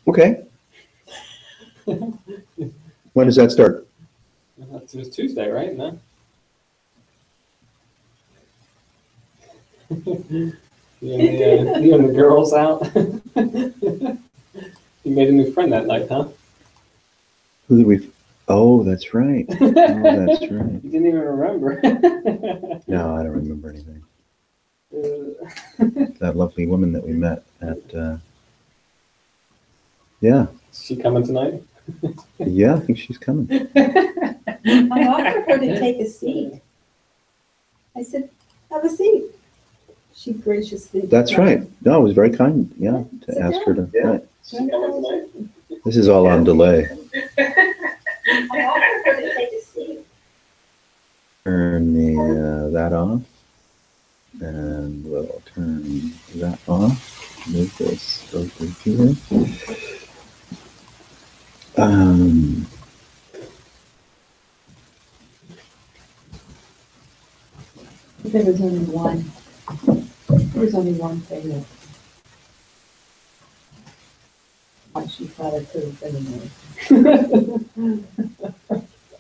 Okay. When does that start? It was Tuesday, right? No? You and the girls out? You made a new friend that night, huh? Who did we? Oh, that's right. Oh, that's right. You didn't even remember. No, I don't remember anything. That lovely woman that we met at. Yeah. Is she coming tonight? Yeah, I think she's coming. I offered her to take a seat. I said, have a seat. She graciously. That's right. No, it was very kind. Yeah, to ask her to. Yeah. Right. Is she coming tonight? This is all on delay. I offered her to take a seat. Turn that off, and we'll turn that off. Move this over here. There was only one. There was only one thing that why she thought it could have been anyway.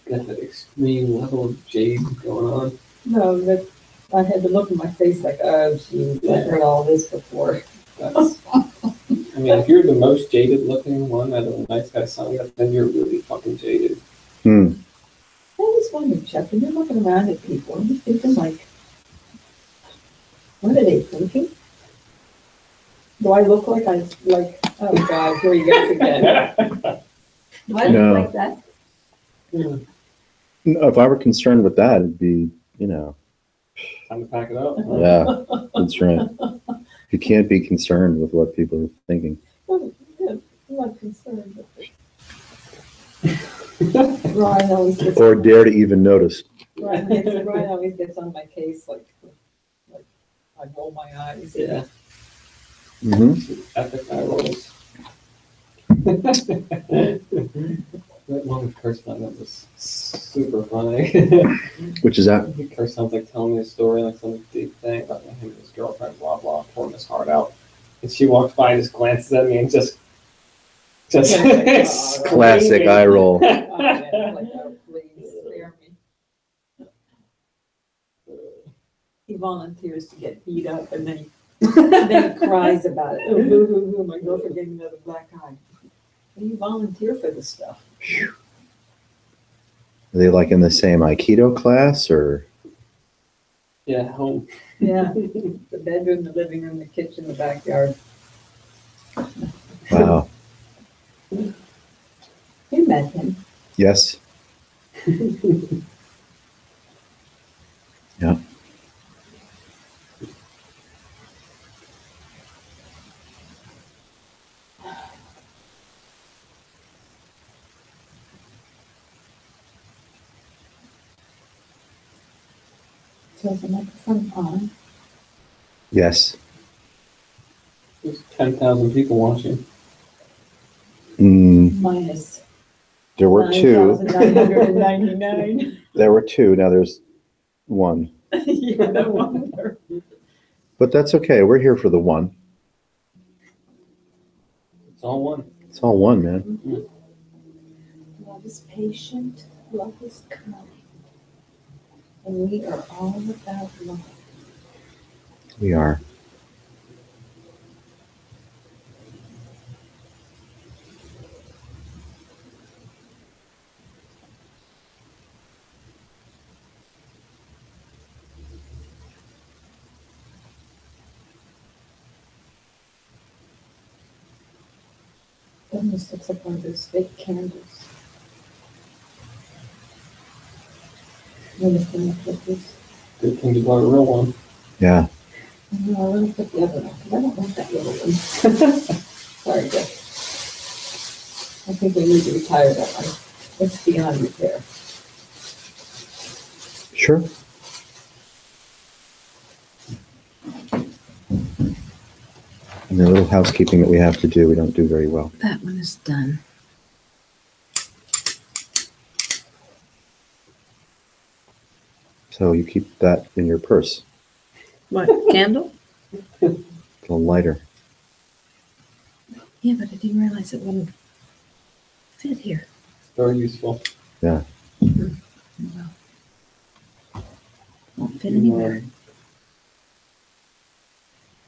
Got that extreme level of jade going on. No, that I had to look in my face like, oh, she heard all this before. That's, I mean, if you're the most jaded looking one out of the nice guy song, then you're really fucking jaded. Hmm. I always wondered, Chuck, when you're looking around at people, and you're thinking like, what are they thinking? Do I look like oh God, here he goes again. Do I No. look like that? Yeah. No, if I were concerned with that, it'd be, you know. Time to pack it up. Yeah, that's right. You can't be concerned with what people are thinking. I'm not concerned. Ryan always gets Or dare to even notice. Ryan always gets on my case like I roll my eyes. Yeah. Mm-hmm. Epic eye rolls. That one with Kirsten, that was super funny. Which is that? Kirsten's like telling me a story, like some deep thing about him and his girlfriend, blah blah, pouring his heart out. And she walks by and just glances at me and just Classic eye roll. Oh, man, like, oh, please spare me. He volunteers to get beat up and then he cries about it. Oh, boo, boo, boo, my girlfriend gave me another black eye. You volunteer for this stuff. Are they like in the same Aikido class or? Yeah, home. Yeah, the bedroom, the living room, the kitchen, the backyard. Wow. You met him. Yes. Yeah. So is the microphone on? Yes. There's 10,000 people watching. Minus There were two. 9,999. There were two. Now there's one. Yeah, no wonder. But that's okay. We're here for the one. It's all one. It's all one, man. Love is patient, love is kind. And we are all about love. We are. Then this looks like one of those fake candles. Understand what that is? Good thing you bought a real one. Yeah. No, I want to put the other one, because I don't want that little one. Sorry, Jeff. I think we need to retire that one. It's beyond repair. Sure. And the little housekeeping that we have to do, we don't do very well. That one is done. So you keep that in your purse, What, candle? a little lighter. Yeah, but I didn't realize it wouldn't fit here. Very useful. Well, won't fit You, anywhere.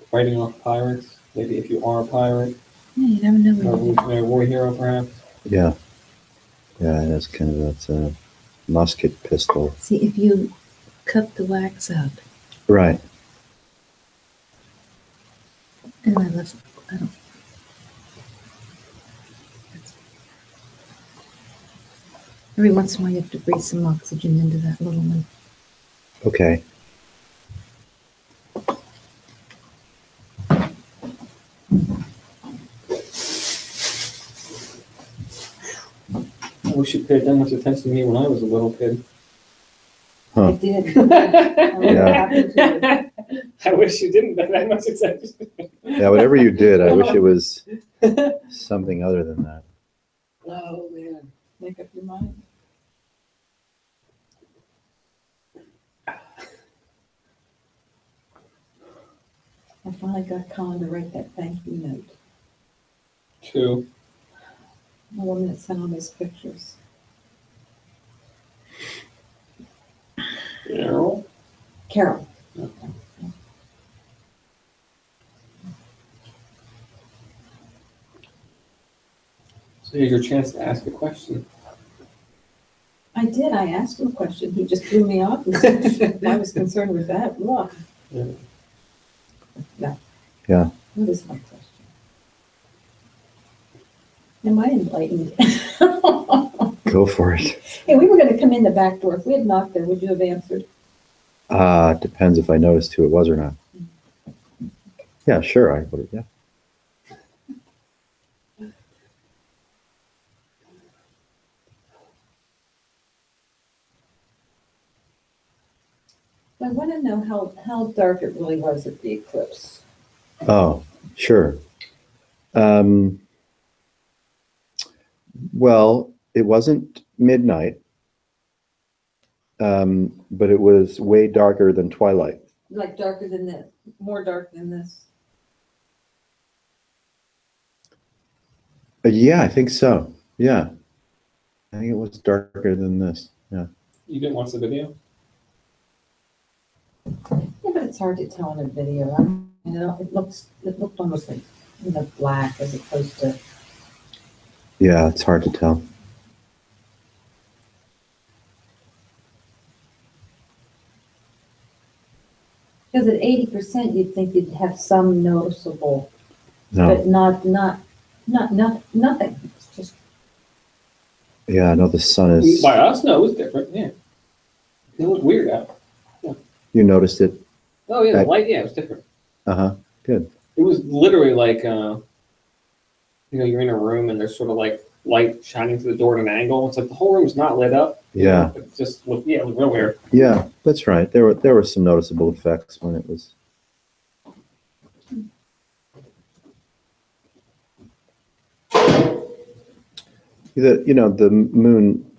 Fighting off pirates. Maybe if you are a pirate, Yeah, you never know a what you revolutionary war hero, perhaps. Yeah. Yeah, that's kind of that's a musket pistol. See, if you cut the wax out, Right. and I left, I don't. Every once in a while, you have to breathe some oxygen into that little one. Okay. I wish you paid that much attention to me when I was a little kid. Huh. I did. Yeah. I wish you didn't pay that much attention. Yeah, whatever you did, I wish it was something other than that. Oh man. Make up your mind. I finally got Colin to write that thank you note. Two. The woman that sent all those pictures. Carol. Carol. Okay. So here's your chance to ask a question. I did. I asked him a question. He just threw me off. And said, I was concerned with that. What? Yeah. No. Yeah. What is my question? Am I enlightened? Go for it. Hey, we were going to come in the back door. If we had knocked there, would you have answered? Depends if I noticed who it was or not. Yeah, sure, I would. Yeah. I want to know how dark it really was at the eclipse. Oh, sure. Well, it wasn't midnight, but it was way darker than twilight. Like darker than this, more dark than this. Yeah, I think so. Yeah. I think it was darker than this. Yeah. You didn't watch the video? Yeah, but it's hard to tell in a video. You know, it looked almost like, you know, black as opposed to. Yeah, it's hard to tell. Because at 80%, you'd think you'd have some noticeable, No. but nothing. It's just. Yeah, I know the sun is. By us, no, it was different. Yeah. It looked weird out. You noticed it. Oh yeah, the light. Yeah, it was different. Uh-huh. Good. It was literally like, you know, you're in a room and there's sort of like light shining through the door at an angle. It's like the whole room's not lit up. Yeah. It just looked, yeah, it was real weird. Yeah, that's right. There were some noticeable effects when it was. The moon,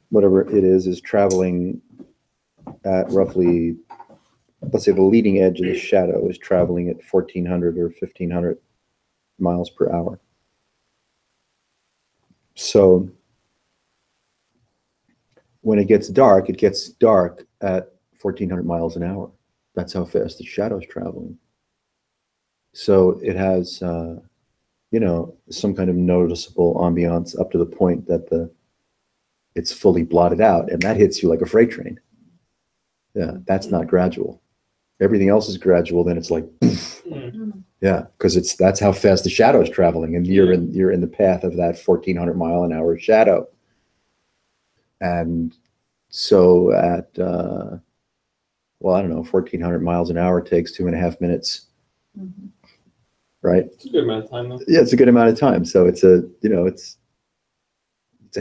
whatever it is traveling at roughly, let's say the leading edge of the shadow is traveling at 1,400 or 1,500 miles per hour. So when it gets dark at 1,400 miles an hour. That's how fast the shadow's traveling. So it has, some kind of noticeable ambiance up to the point that it's fully blotted out, and that hits you like a freight train. Yeah, that's not gradual. Everything else is gradual. Then it's like, yeah, because that's how fast the shadow is traveling, and you're in the path of that 1,400 mile an hour shadow. And so at 1,400 miles an hour takes 2.5 minutes. Mhm. Right? It's a good amount of time though. Yeah, it's a good amount of time. So it's a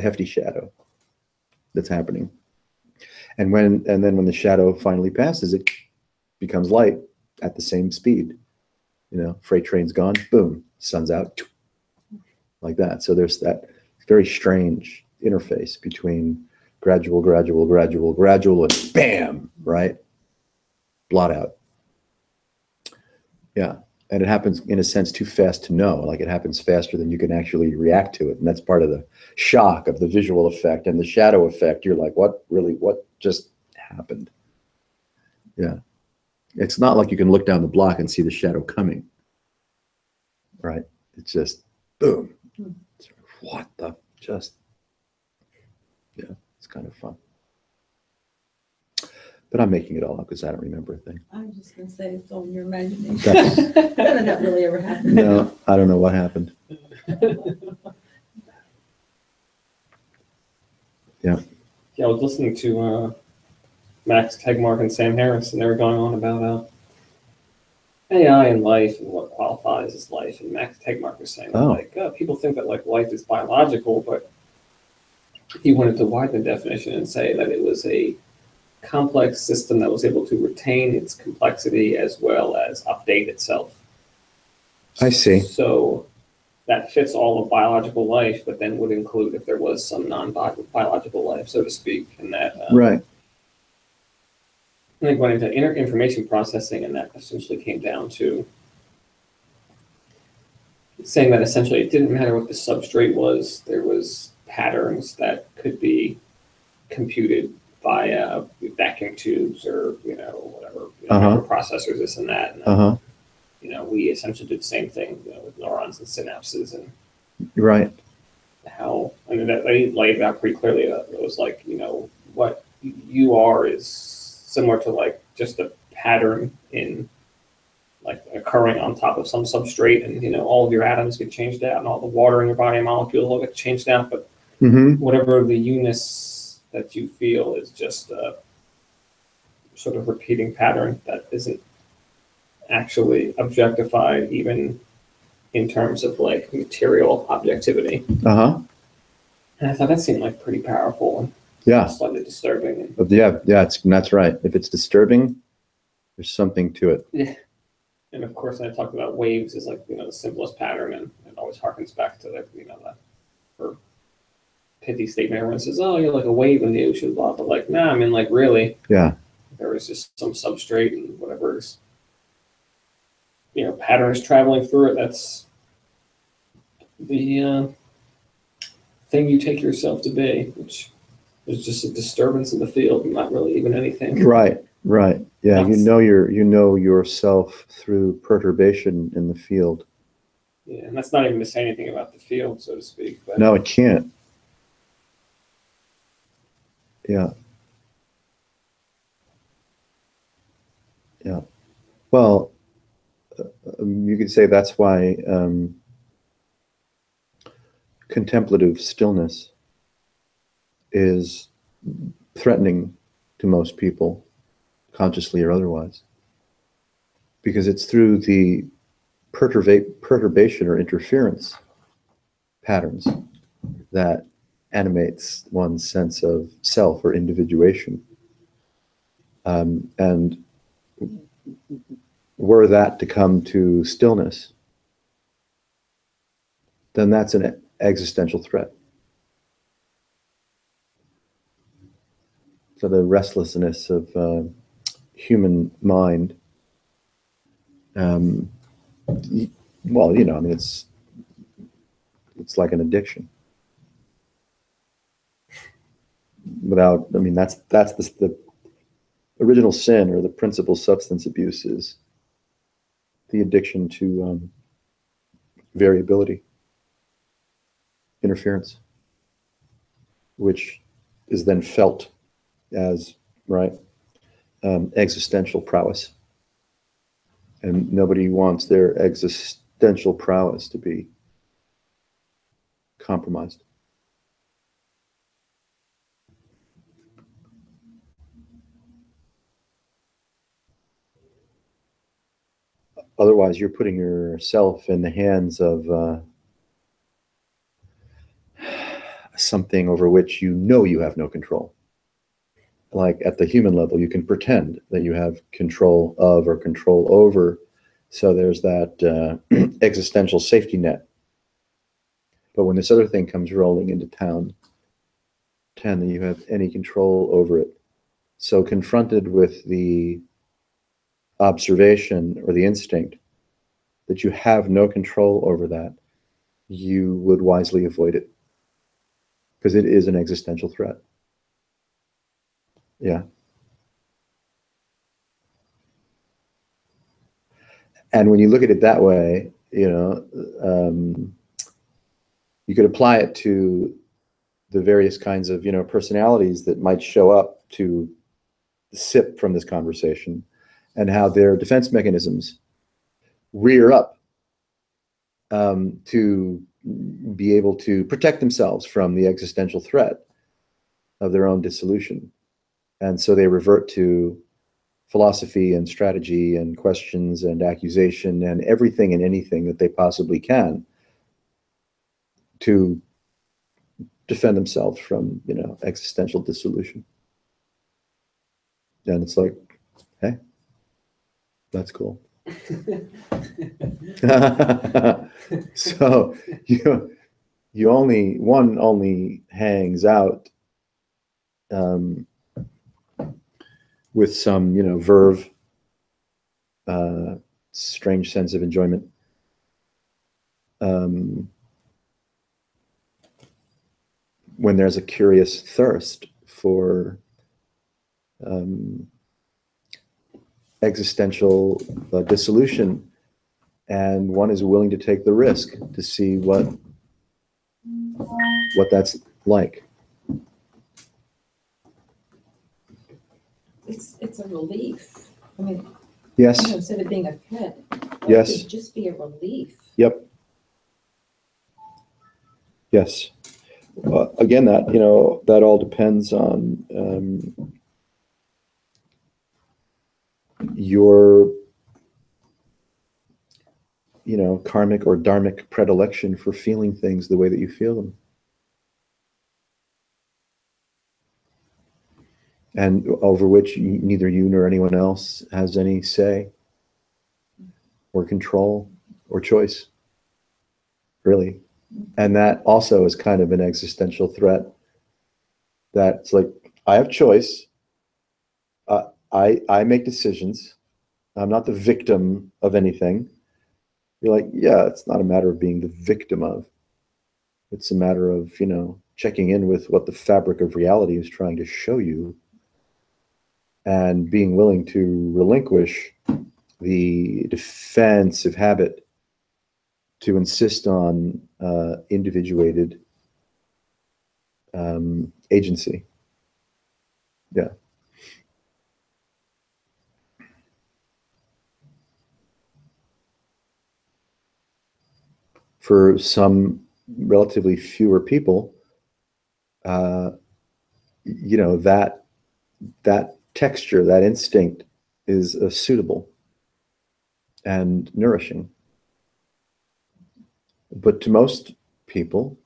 hefty shadow that's happening. And then when the shadow finally passes, it becomes light at the same speed. Freight train's gone, boom, sun's out, like that. So there's that very strange interface between gradual, and bam, right? Blot out. Yeah. And it happens in a sense too fast to know. Like it happens faster than you can actually react to it. And that's part of the shock of the visual effect and the shadow effect. You're like, what just happened? Yeah. It's not like you can look down the block and see the shadow coming. Right? It's just boom. What the just, yeah, it's kind of fun. But I'm making it all up because I don't remember a thing. I'm just gonna say it's all in your imagination. That's- None of that really ever happened. No, I don't know what happened. Yeah, I was listening to Max Tegmark and Sam Harris, and they were going on about AI and life and what qualifies as life. And Max Tegmark was saying, people think that like life is biological, but he wanted to widen the definition and say that it was a complex system that was able to retain its complexity as well as update itself. I see. So that fits all of biological life, but then would include if there was some non-biological life, so to speak, and that Right. I think went into information processing, and that essentially came down to saying that essentially it didn't matter what the substrate was, there was patterns that could be computed via vacuum tubes or whatever processors, this and that. And, we essentially did the same thing with neurons and synapses and Right. how that they laid it out pretty clearly. It was like what you are is similar to like just a pattern in like occurring on top of some substrate, and all of your atoms get changed out, and all the water in your body molecules all get changed out, but whatever the units that you feel is just a sort of repeating pattern that isn't actually objectified even in terms of like material objectivity. And I thought that seemed like pretty powerful and slightly disturbing. That's right. If it's disturbing, there's something to it. Yeah. And of course I talked about waves as like, the simplest pattern, and it always harkens back to the, or pithy statement. Everyone says, "Oh, you're like a wave in the ocean," blah, but like, nah, I mean, like, really, Yeah. there was just some substrate and whatever's, pattern is traveling through it. That's the thing you take yourself to be, which is just a disturbance in the field, not really even anything. Right. Yeah. That's- You know yourself through perturbation in the field. Yeah, and that's not even to say anything about the field, so to speak. But No, it can't. Yeah. Well, you could say that's why contemplative stillness is threatening to most people, consciously or otherwise, because it's through the perturbation or interference patterns that animates one's sense of self or individuation. And were that to come to stillness, then that's an existential threat. So the restlessness of human mind, it's like an addiction. That's the original sin, or the principal substance abuse, is the addiction to variability, interference, which is then felt as existential prowess. And nobody wants their existential prowess to be compromised. Otherwise, you're putting yourself in the hands of something over which you have no control. Like at the human level, you can pretend that you have control of or control over. So there's that existential safety net. But when this other thing comes rolling into town, pretend that you have any control over it. So confronted with the observation or the instinct that you have no control over that, you would wisely avoid it, because it is an existential threat. Yeah. And when you look at it that way, you know, you could apply it to the various kinds of, you know, personalities that might show up to sip from this conversation, and how their defense mechanisms rear up to be able to protect themselves from the existential threat of their own dissolution. And so they revert to philosophy and strategy and questions and accusation and everything and anything that they possibly can to defend themselves from, you know, existential dissolution. And it's like, hey, that's cool. So you only hangs out with some, you know, verve, strange sense of enjoyment, when there's a curious thirst for existential dissolution, and one is willing to take the risk to see what that's like. It's a relief. I mean, Yes. you know, instead of being a threat, Yes. it could just be a relief. Yep. Yes. Again, that, you know, that all depends on your, you know, karmic or dharmic predilection for feeling things the way that you feel them. And over which neither you nor anyone else has any say or control or choice, really. And that also is kind of an existential threat. That's like, I have choice. I make decisions. I'm not the victim of anything. You're like, yeah, it's not a matter of being the victim of. It's a matter of, you know, checking in with what the fabric of reality is trying to show you, and being willing to relinquish the defensive habit to insist on individuated agency. Yeah. For some relatively fewer people, you know, that texture, that instinct is suitable and nourishing. But to most people,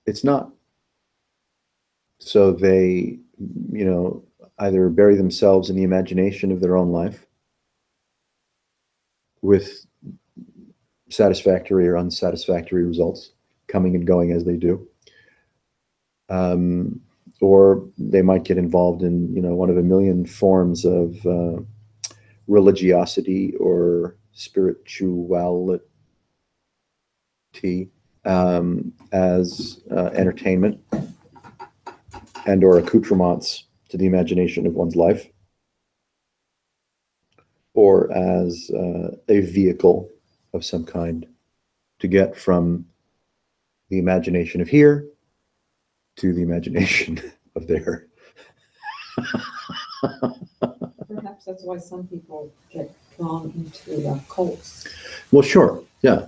it's not. So they, you know, either bury themselves in the imagination of their own life with satisfactory or unsatisfactory results coming and going as they do. Or they might get involved in, you know, one of a million forms of religiosity or spirituality as entertainment and or accoutrements to the imagination of one's life, or as a vehicle of some kind to get from the imagination of here to the imagination of there. Perhaps that's why some people get drawn into cults. Well, sure, yeah.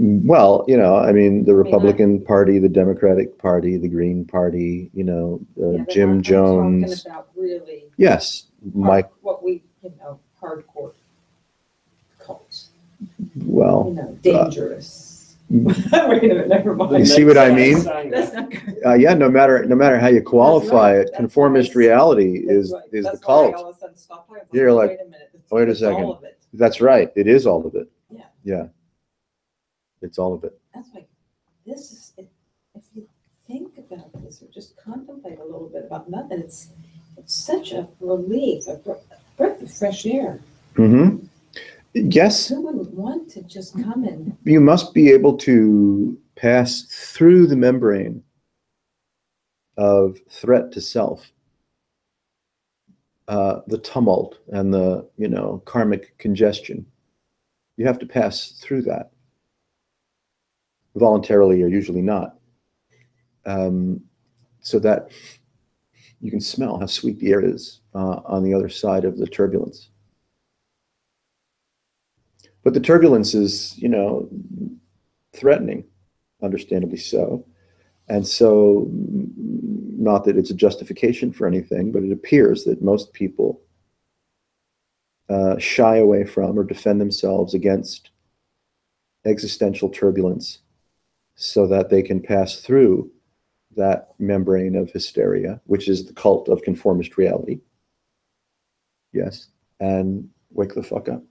Well, you know, I mean, the Republican Party, the Democratic Party, the Green Party, you know, Jim Jones. Talking about really, yes, Mike. What we, you know, hardcore cults. Well, you know, dangerous. Wait a minute, never mind. You see what I mean? That's not good. Yeah, no matter how you qualify it, conformist reality is the cult. All of a sudden stopped talking. You're like, wait a it's second. all of it. That's right. It is all of it. Yeah. Yeah. It's all of it. That's like, this is, if you think about this or just contemplate a little bit about nothing, it's such a relief, a breath of fresh air. Mm-hmm. Yes, Who wouldn't want to just come and, you must be able to pass through the membrane of threat to self, the tumult and the, karmic congestion. You have to pass through that voluntarily or usually not, so that you can smell how sweet the air is on the other side of the turbulence. But the turbulence is, threatening, understandably so. And so, not that it's a justification for anything, but it appears that most people shy away from or defend themselves against existential turbulence so that they can pass through that membrane of hysteria, which is the cult of conformist reality. Yes. And wake the fuck up.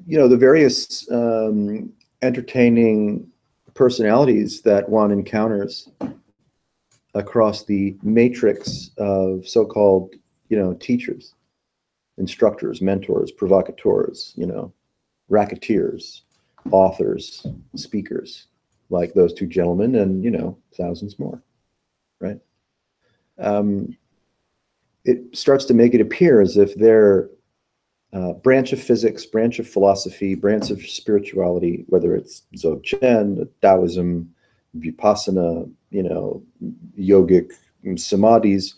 The various entertaining personalities that one encounters across the matrix of so-called, teachers, instructors, mentors, provocateurs, racketeers, authors, speakers, like those two gentlemen, and thousands more, right? It starts to make it appear as if their branch of physics, branch of philosophy, branch of spirituality, whether it's Dzogchen, Taoism, Vipassana, yogic samadhis,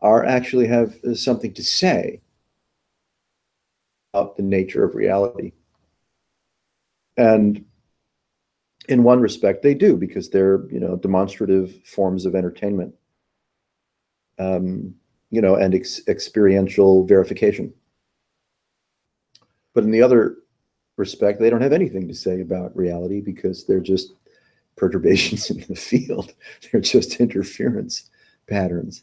actually have something to say about the nature of reality. And in one respect, they do, because they're, demonstrative forms of entertainment, and experiential verification. But in the other respect, they don't have anything to say about reality, because they're just perturbations in the field. They're just interference patterns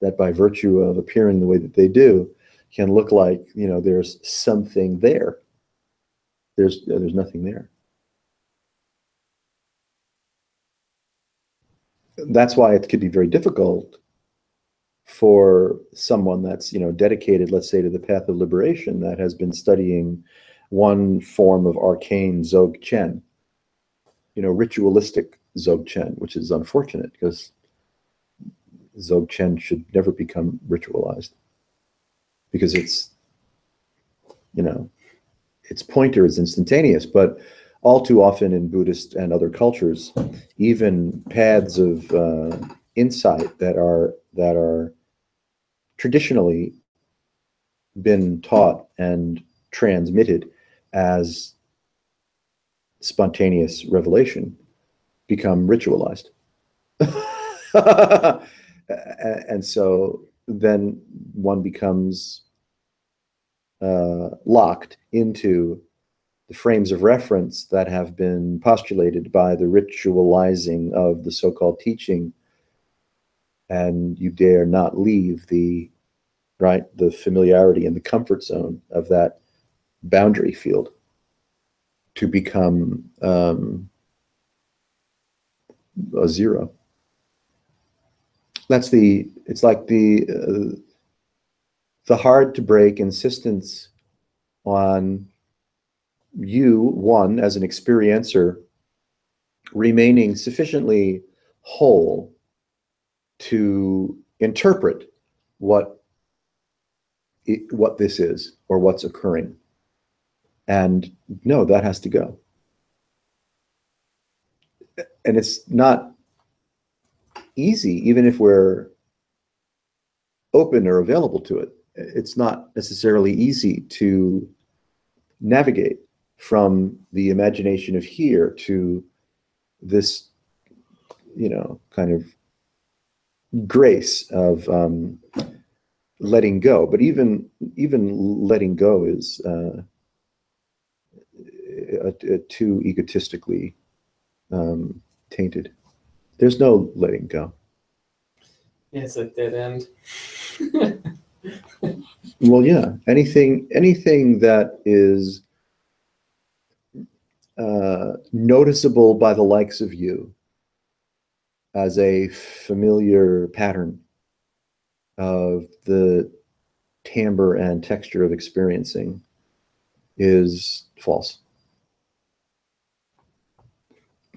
that, by virtue of appearing the way that they do, can look like, there's something there. There's nothing there. That's why it could be very difficult for someone that's, dedicated, let's say, to the path of liberation, that has been studying one form of arcane Dzogchen, ritualistic Dzogchen, which is unfortunate, because Dzogchen should never become ritualized, because its pointer is instantaneous. But all too often in Buddhist and other cultures, even paths of insight that are traditionally been taught and transmitted as spontaneous revelation become ritualized. And so then one becomes locked into the frames of reference that have been postulated by the ritualizing of the so-called teaching, and you dare not leave the familiarity and the comfort zone of that boundary field to become a zero. It's like the hard to break insistence on you, one, as an experiencer, remaining sufficiently whole to interpret what this is, or what's occurring. And no, that has to go. And it's not easy, even if we're open or available to it. It's not necessarily easy to navigate from the imagination of here to this, kind of grace of letting go. But even letting go is too egotistically tainted. There's no letting go. It's a dead end. Well, yeah, anything that is noticeable by the likes of you as a familiar pattern of the timbre and texture of experiencing is false.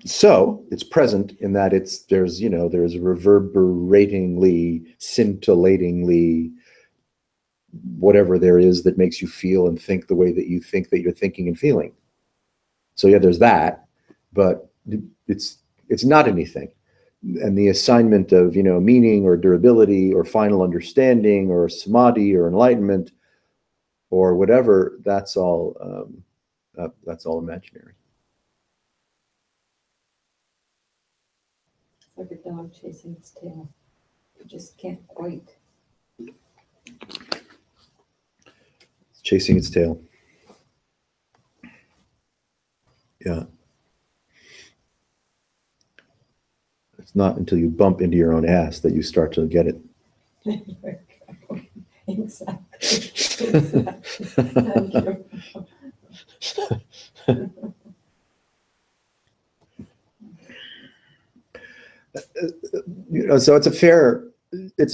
So it's present in that there's reverberatingly, scintillatingly, whatever there is that makes you feel and think the way that you think that you're thinking and feeling. So yeah, there's that, but it's not anything. And the assignment of meaning or durability or final understanding or samadhi or enlightenment or whatever, that's all imaginary. It's like a dog chasing its tail. You just can't quite. It's chasing its tail. Yeah. It's not until you bump into your own ass that you start to get it. Exactly. Thank you. So it's a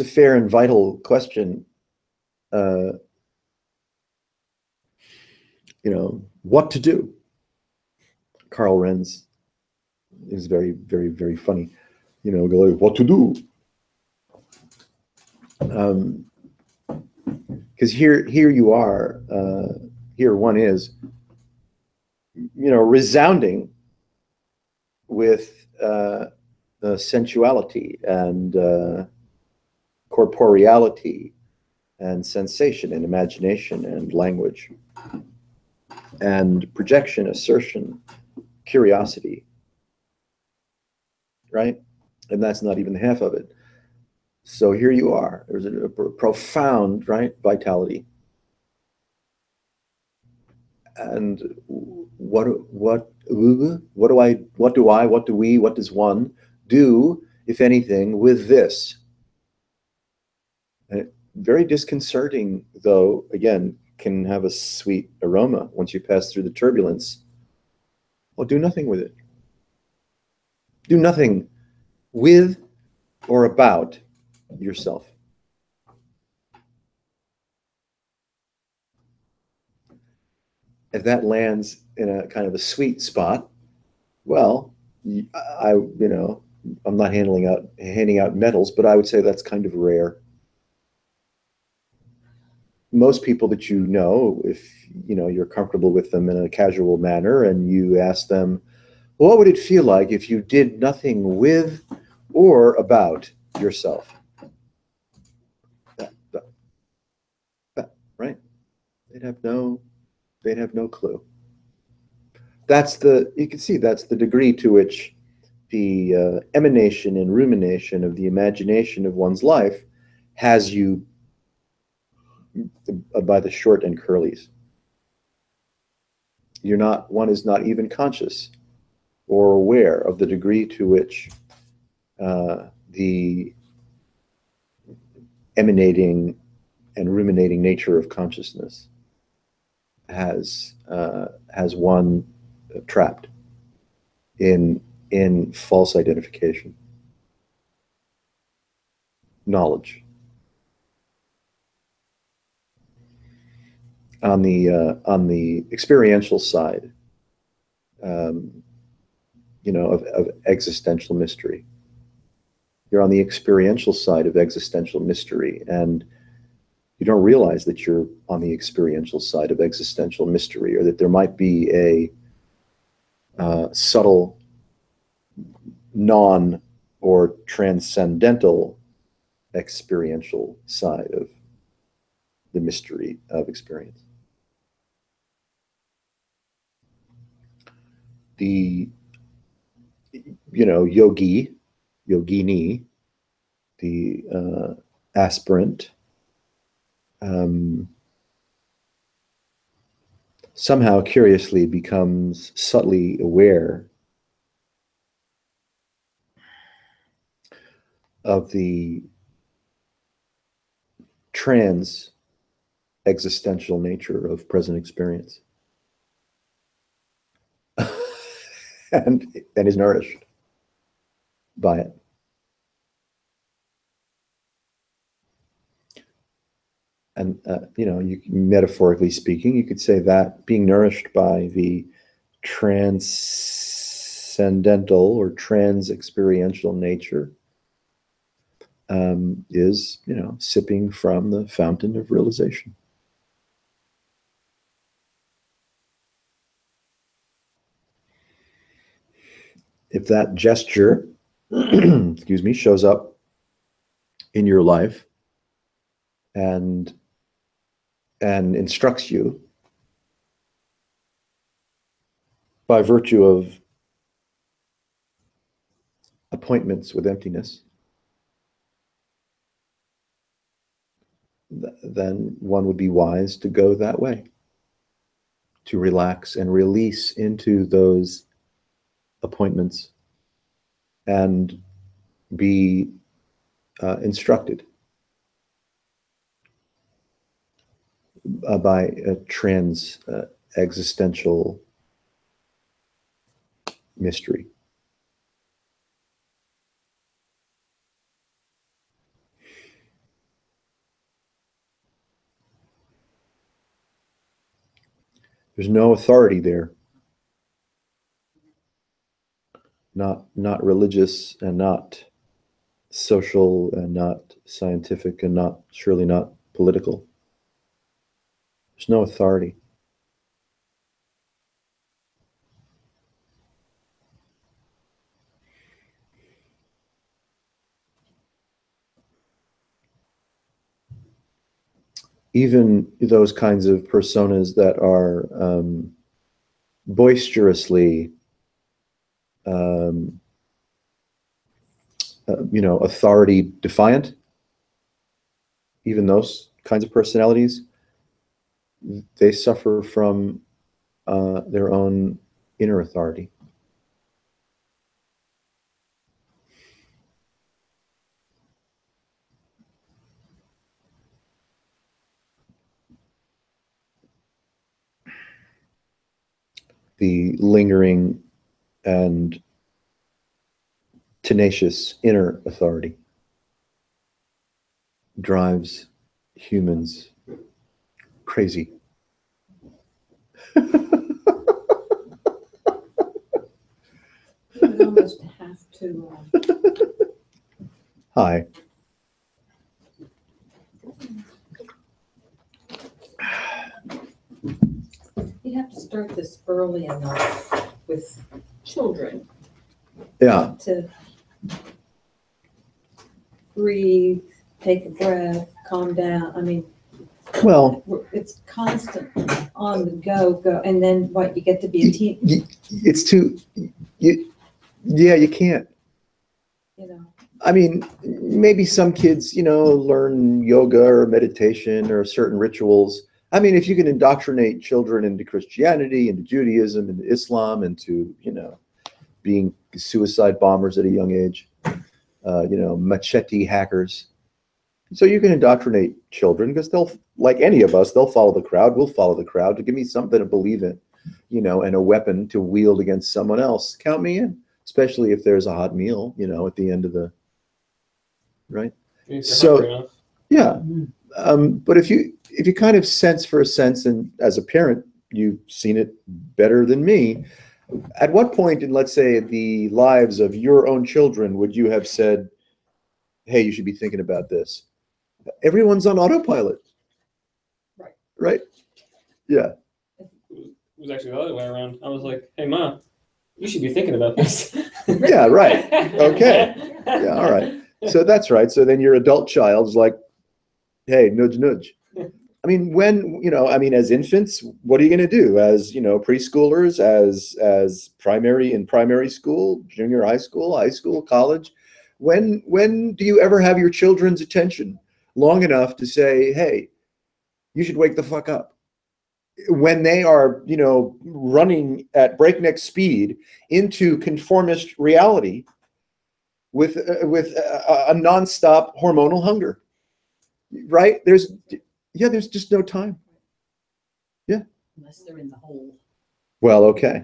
fair and vital question. What to do? Karl Renz is very, very, very funny. What to do? Because here you are. Here one is, resounding with sensuality and corporeality and sensation and imagination and language and projection, assertion, curiosity, right? And that's not even half of it. So here you are. There's a profound, right, vitality. And what do we, what does one do, if anything, with this? And very disconcerting, though, again, can have a sweet aroma once you pass through the turbulence. Well, do nothing with it. Do nothing with or about yourself. If that lands in a kind of a sweet spot, well, I'm not handing out medals, but I would say that's kind of rare. Most people that if you're comfortable with them in a casual manner and you ask them, what would it feel like if you did nothing with or about yourself? Right? They'd have no clue. You can see that's the degree to which the emanation and rumination of the imagination of one's life has you by the short and curlies. One is not even conscious or aware of the degree to which the emanating and ruminating nature of consciousness has one trapped in false identification, knowledge. On the experiential side, of existential mystery. You're on the experiential side of existential mystery, and you don't realize that you're on the experiential side of existential mystery, or that there might be a subtle, non or transcendental experiential side of the mystery of experience. The yogini, the aspirant, somehow curiously becomes subtly aware of the existential nature of present experience. and is nourished by it. And metaphorically speaking, you could say that being nourished by the transcendental or trans-experiential nature is, sipping from the fountain of realization. If that gesture, excuse me, shows up in your life and instructs you by virtue of appointments with emptiness, then one would be wise to go that way, to relax and release into those appointments and be instructed by a existential mystery. There's no authority there. Not religious and not social and not scientific and surely not political. There's no authority. Even those kinds of personas that are boisterously, authority defiant, even those kinds of personalities, they suffer from their own inner authority. The lingering and tenacious inner authority drives humans crazy. You would almost have to. Hi. You have to start this early enough with children. Yeah. To breathe, take a breath, calm down. I mean, Well, it's constant on the go, and then what, you get to be a teen. It's too, you can't. I mean, maybe some kids, learn yoga or meditation or certain rituals. I mean, if you can indoctrinate children into Christianity, into Judaism, into Islam, into, being suicide bombers at a young age, machete hackers. So you can indoctrinate children because they'll, like any of us, they'll follow the crowd. We'll follow the crowd to give me something to believe in, and a weapon to wield against someone else. Count me in, especially if there's a hot meal, at the end of the, right? So, yeah. But if you kind of sense for a sense, and as a parent, you've seen it better than me, at what point in, let's say, the lives of your own children would you have said, hey, you should be thinking about this? Everyone's on autopilot. Right. Right? Yeah. It was actually the other way around. I was like, hey, Ma, you should be thinking about this. Yeah, right. Okay. Yeah, all right. So that's right. So then your adult child's like, hey, nudge, nudge. I mean, as infants, what are you going to do? As, preschoolers, as primary school, junior high school, college? When do you ever have your children's attention long enough to say, hey, you should wake the fuck up? When they are, running at breakneck speed into conformist reality with a nonstop hormonal hunger, right? Yeah, there's just no time. Unless they're in the hole. Well, okay.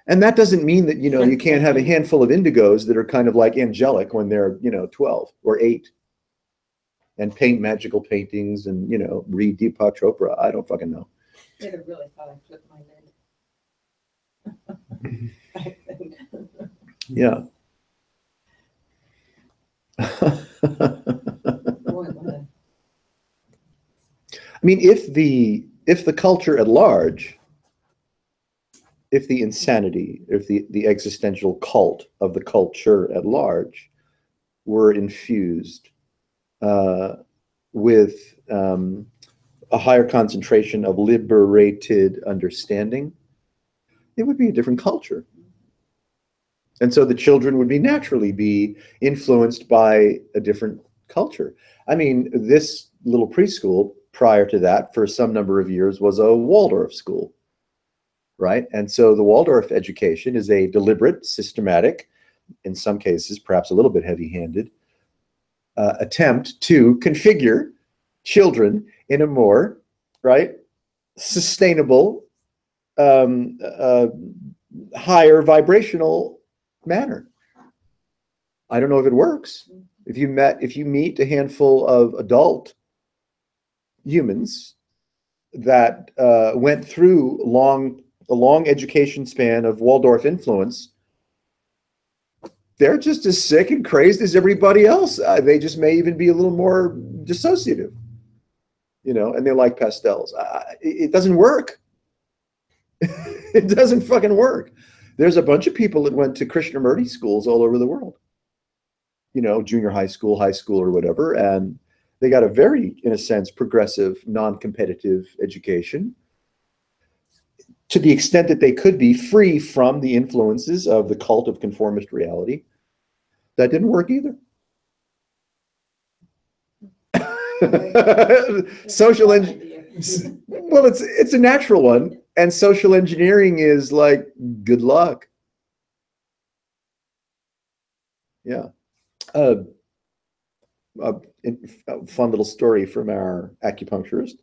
And that doesn't mean that, you know, you can't have a handful of indigos that are kind of like angelic when they're, you know, 12 or 8 and paint magical paintings and, you know, read Deepak Chopra. I don't fucking know. They'd have really thought I flipped my lid. Back then. Yeah. Boy, what a- I mean, if the culture at large, if the insanity, if the existential cult of the culture at large were infused with a higher concentration of liberated understanding, it would be a different culture. And so the children would be naturally be influenced by a different culture. I mean, this little preschool prior to that, for some number of years, was a Waldorf school, right? And so the Waldorf education is a deliberate, systematic, in some cases, perhaps a little bit heavy-handed, attempt to configure children in a more, right, sustainable, higher vibrational manner. I don't know if it works. If you meet a handful of adult humans that went through a long education span of Waldorf influence, they're just as sick and crazed as everybody else. They just may even be a little more dissociative, you know, and they like pastels. It doesn't work. It doesn't fucking work. There's a bunch of people that went to Krishnamurti schools all over the world, you know, junior high school, or whatever, and they got a very, in a sense, progressive, non-competitive education to the extent that they could be free from the influences of the cult of conformist reality. That didn't work either. Social well, it's a natural one, and social engineering is like good luck. Yeah. A fun little story from our acupuncturist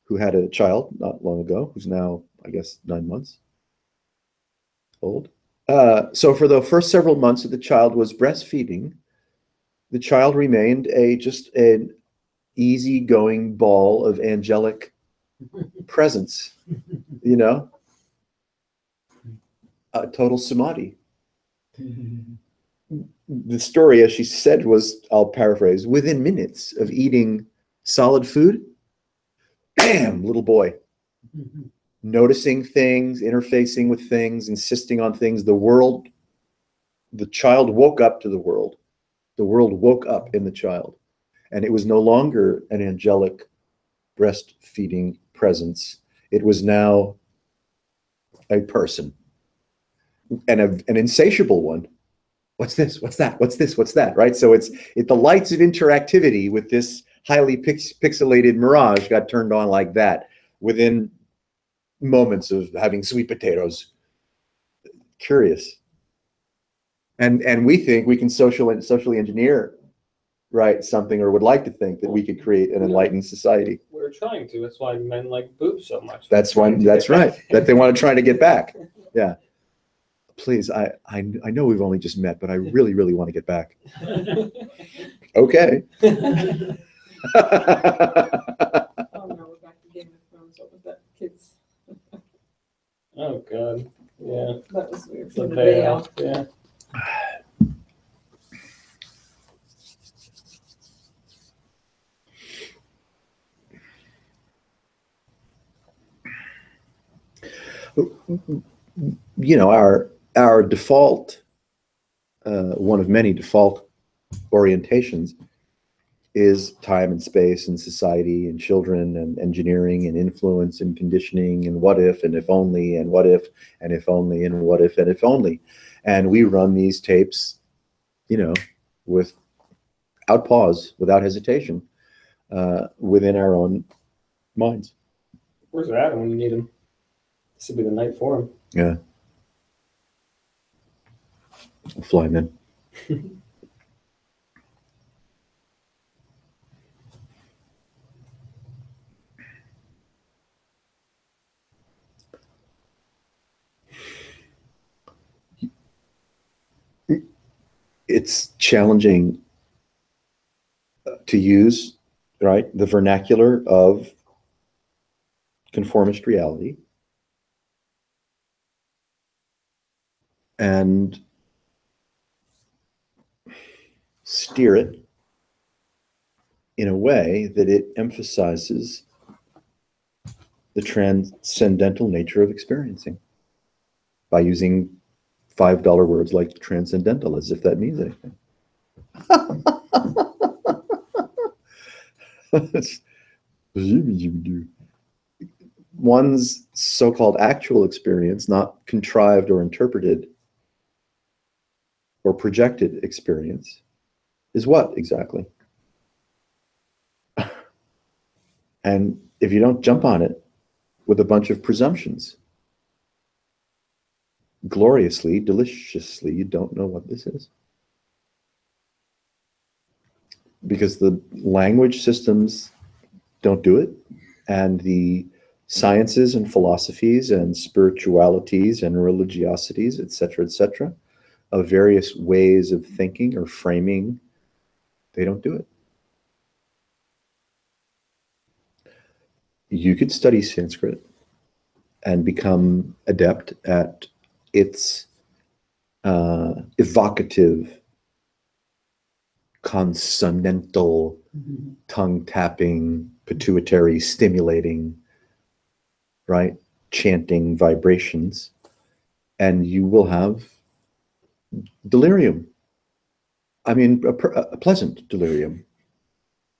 who had a child not long ago, who's now, I guess, 9 months old. So for the first several months that the child was breastfeeding, the child remained just an easygoing ball of angelic presence, you know, a total samadhi. The story, as she said, was, I'll paraphrase, within minutes of eating solid food, bam, little boy, noticing things, interfacing with things, insisting on things. The child woke up to the world. The world woke up in the child. And it was no longer an angelic breastfeeding presence. It was now a person, and an insatiable one. What's this? What's that? What's this? What's that? Right? So the lights of interactivity with this highly pixelated mirage got turned on like that within moments of having sweet potatoes. Curious. And we think we can socially engineer, right, something, or would like to think that we could create an enlightened society. We're trying to. That's why men like boobs so much. That's right. That they want to try to get back. Yeah. Please, I know we've only just met, but I really, really want to get back. Okay. Oh no, we're back to Game of Thrones. What was that? Kids. Oh god. Yeah. That was weird. The From the veil. veil. Yeah. You know, our default, one of many default orientations is time and space and society and children and engineering and influence and conditioning and what if and if only and what if and if only and what if and if only. And we run these tapes, you know, without pause, without hesitation, within our own minds. Where's Adam when you need him? This would be the night for him. Yeah. I'll fly him in. it's challenging to use, right, the vernacular of conformist reality and steer it in a way that it emphasizes the transcendental nature of experiencing by using $5 words like transcendental, as if that means anything. One's so-called actual experience, not contrived or interpreted or projected experience, is what exactly? And if you don't jump on it with a bunch of presumptions, gloriously, deliciously, you don't know what this is. Because the language systems don't do it, and the sciences and philosophies and spiritualities and religiosities, etc., of various ways of thinking or framing, they don't do it. You could study Sanskrit and become adept at its evocative, consonantal, tongue-tapping, pituitary stimulating, right, chanting vibrations, and you will have delirium. I mean, a pleasant delirium.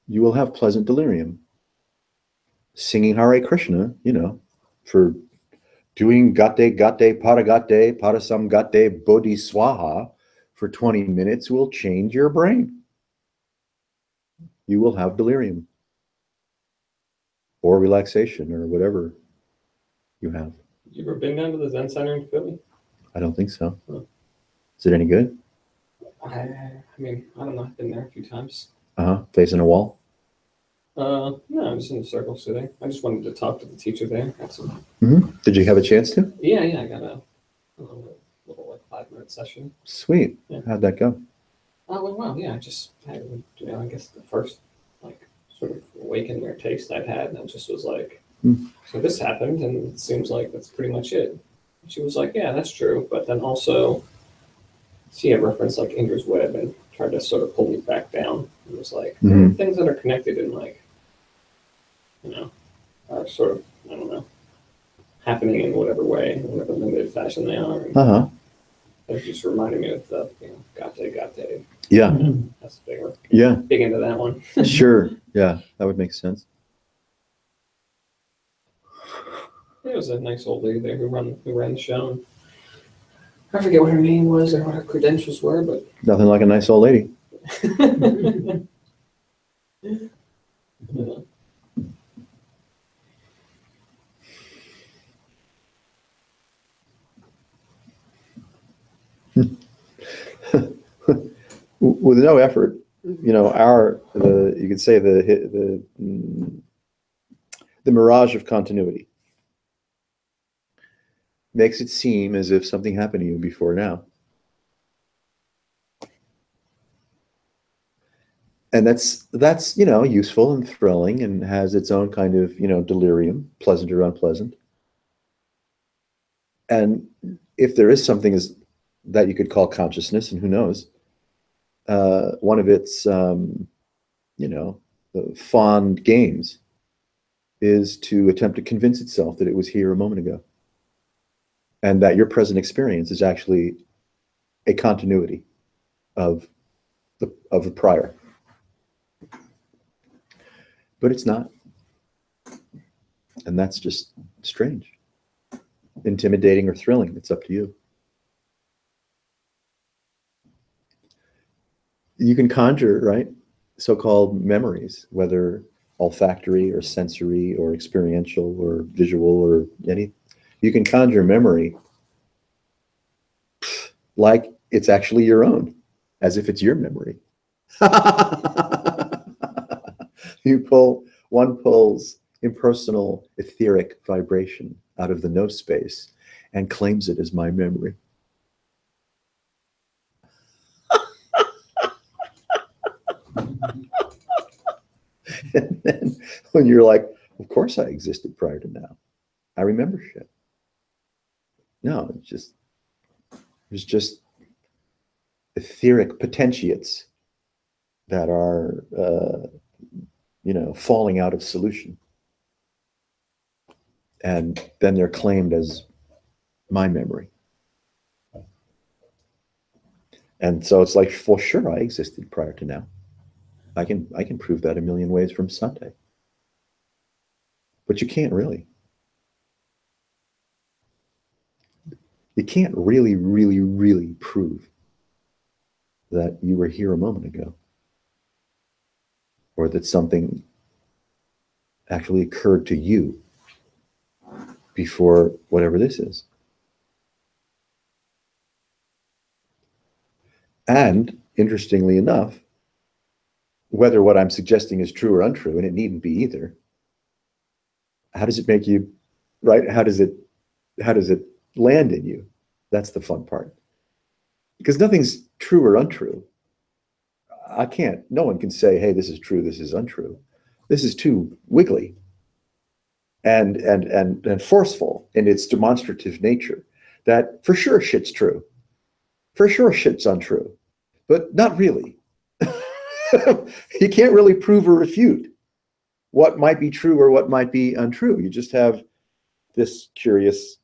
You will have pleasant delirium. Singing Hare Krishna, you know, for doing Gate, Paragate, Parasamgate, Bodhi Swaha for 20 minutes will change your brain. You will have delirium or relaxation or whatever you have. You ever been down to the Zen Center in Philly? I don't think so. Huh. Is it any good? I mean, I don't know. I've been there a few times. Facing a wall? No, I'm just in the circle sitting. I just wanted to talk to the teacher there. That's all. Did you have a chance to? Yeah, I got a little like 5-minute session. Sweet. Yeah. How'd that go? Oh, well, wow, yeah, I just had, I guess the first, like, sort of awakening or taste I'd had, and it just was like, so this happened, and it seems like that's pretty much it. And she was like, yeah, that's true, but then also, she had referenced, like, Indra's Web, and tried to sort of pull me back down. It was like, things that are connected and, like, you know, are sort of, I don't know, happening in whatever way, in whatever limited fashion they are. And it just reminded me of the, Gate. Yeah. That's bigger. Yeah. Big into that one. Sure. Yeah, that would make sense. There was a nice old lady there who ran the show. And I forget what her name was or what her credentials were, but Nothing like a nice old lady. yeah. With no effort, you know, you could say the mirage of continuity makes it seem as if something happened to you before now. And that's, you know, useful and thrilling and has its own kind of, you know, delirium, pleasant or unpleasant. And if there is something that you could call consciousness, and who knows, one of its, you know, fond games is to attempt to convince itself that it was here a moment ago, and that your present experience is actually a continuity of the prior. But it's not. And that's just strange. Intimidating or thrilling, it's up to you. You can conjure, right, so-called memories, whether olfactory or sensory or experiential or visual or any. You can conjure memory like it's actually your own, as if it's your memory. One pulls impersonal, etheric vibration out of the no space and claims it as my memory. And then when you're like, of course I existed prior to now. I remember shit. No, it's just etheric potentiates that are, falling out of solution. And then they're claimed as my memory. And so it's like, for sure, I existed prior to now. I can prove that a million ways from Sunday. But you can't really. You can't really, really, really prove that you were here a moment ago, or that something actually occurred to you before whatever this is. And interestingly enough, whether what I'm suggesting is true or untrue, and it needn't be either, how does it make you, right? How does it land in you? That's the fun part. Because nothing's true or untrue. No one can say, hey, this is true, this is untrue. This is too wiggly and forceful in its demonstrative nature, that for sure shit's true. For sure shit's untrue, but not really. You can't really prove or refute what might be true or what might be untrue. You just have this curious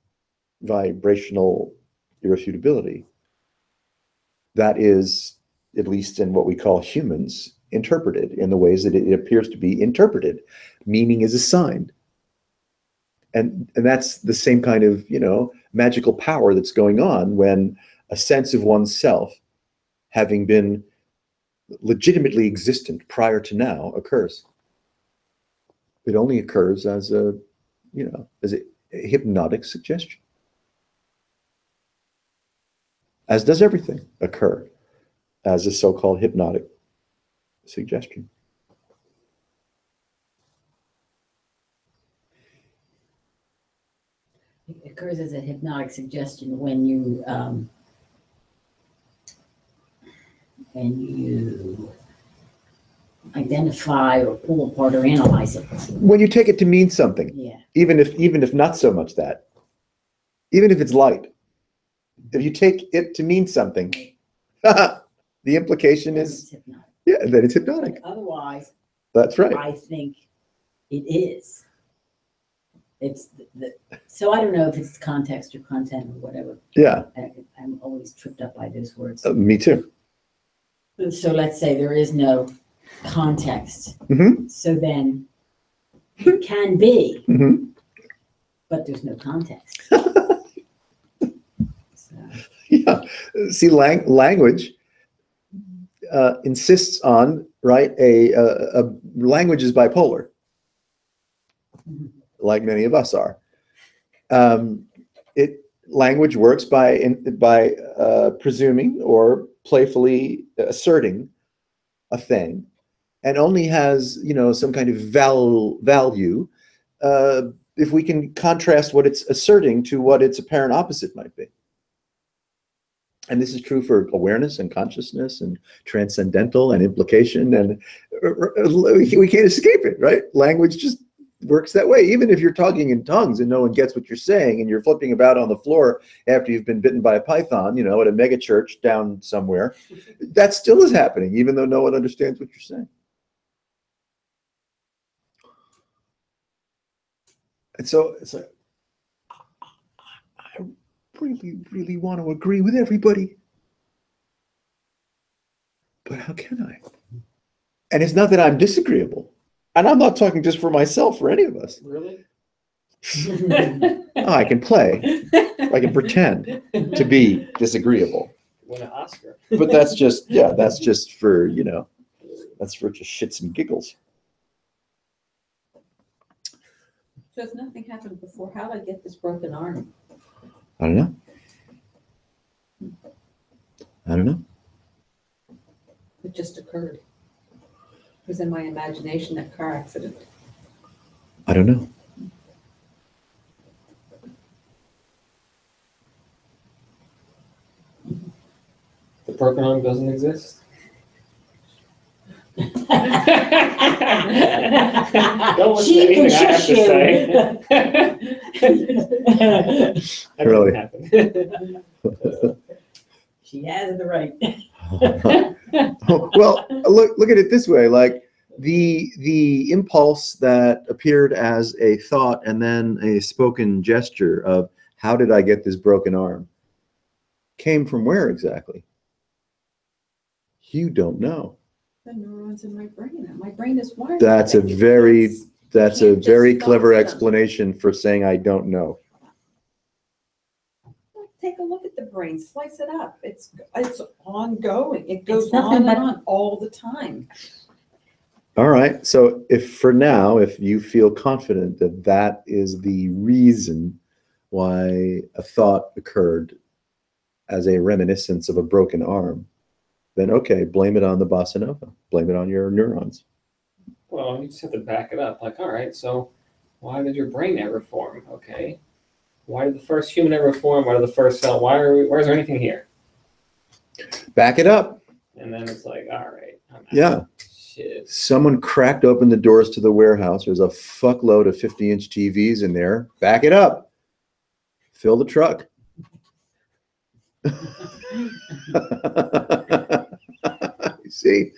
vibrational irrefutability that is, at least in what we call humans, interpreted in the ways that it appears to be interpreted. Meaning is assigned. And that's the same kind of, magical power that's going on when a sense of oneself having been legitimately existent prior to now occurs. It only occurs as a hypnotic suggestion. As does everything occur as a so-called hypnotic suggestion. It occurs as a hypnotic suggestion when you identify or pull apart or analyze it. When you take it to mean something, Yeah. even if not so much that, even if it's light, if you take it to mean something, the implication Then is, it's hypnotic. yeah, that it's hypnotic. Otherwise, That's right. I think it is. It's so I don't know if it's context or content or whatever. Yeah, I'm always tripped up by those words. me too. So let's say there is no context. Mm-hmm. So then it can be, Mm-hmm. but there's no context. So, Yeah. See, language insists on, right, a language is bipolar, mhm. like many of us are. Language works by presuming or playfully asserting a thing, and only has some kind of value if we can contrast what it's asserting to what its apparent opposite might be. And this is true for awareness and consciousness and transcendental and implication, and we can't escape it, right? Language just works that way. Even if you're talking in tongues and no one gets what you're saying, and you're flipping about on the floor after you've been bitten by a python, at a mega church down somewhere, that still is happening, even though no one understands what you're saying. And so it's like, I really, really want to agree with everybody, but how can I? And it's not that I'm disagreeable. And I'm not talking just for myself, for any of us. Really? I can play. I can pretend to be disagreeable. Win an Oscar. But that's just for, that's for just shits and giggles. So if nothing happened before, how did I get this broken arm? I don't know. It just occurred. It was in my imagination, that car accident. I don't know. The broken arm doesn't exist. Don't listen She to can anything I have shush to you. say. That Really? doesn't happen. She has the right. Well, look at it this way, like the impulse that appeared as a thought and then a spoken gesture of how did I get this broken arm came from where exactly? You don't know. The neurons in my brain, and my brain is wired. That's a that you very can't- that's you a can't very just clever stop them. explanation for saying I don't know. Take a look at the brain, slice it up. It's ongoing. It goes It's nothing on but- and on all the time. All right. So if for now, if you feel confident that that is the reason why a thought occurred as a reminiscence of a broken arm, then okay, blame it on the bossa nova. Blame it on your neurons. Well, you just have to back it up. Like, all right, so why did your brain ever form? Okay. Why did the first human ever form? Why did the first cell? Why is there anything here? Back it up. And then it's like, all right. I'm out. Yeah. Shit. Someone cracked open the doors to the warehouse. There's a fuckload of 50-inch TVs in there. Back it up. Fill the truck. You see,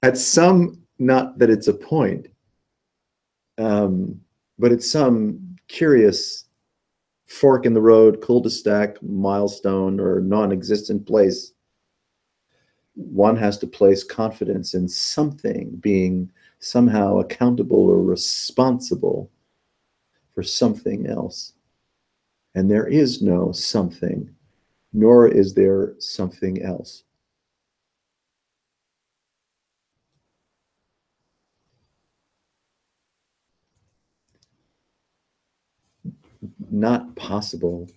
at some, not that it's a point, but it's some curious fork in the road, cul-de-sac, milestone, or non-existent place. One has to place confidence in something being somehow accountable or responsible for something else. And there is no something, nor is there something else. Not possible,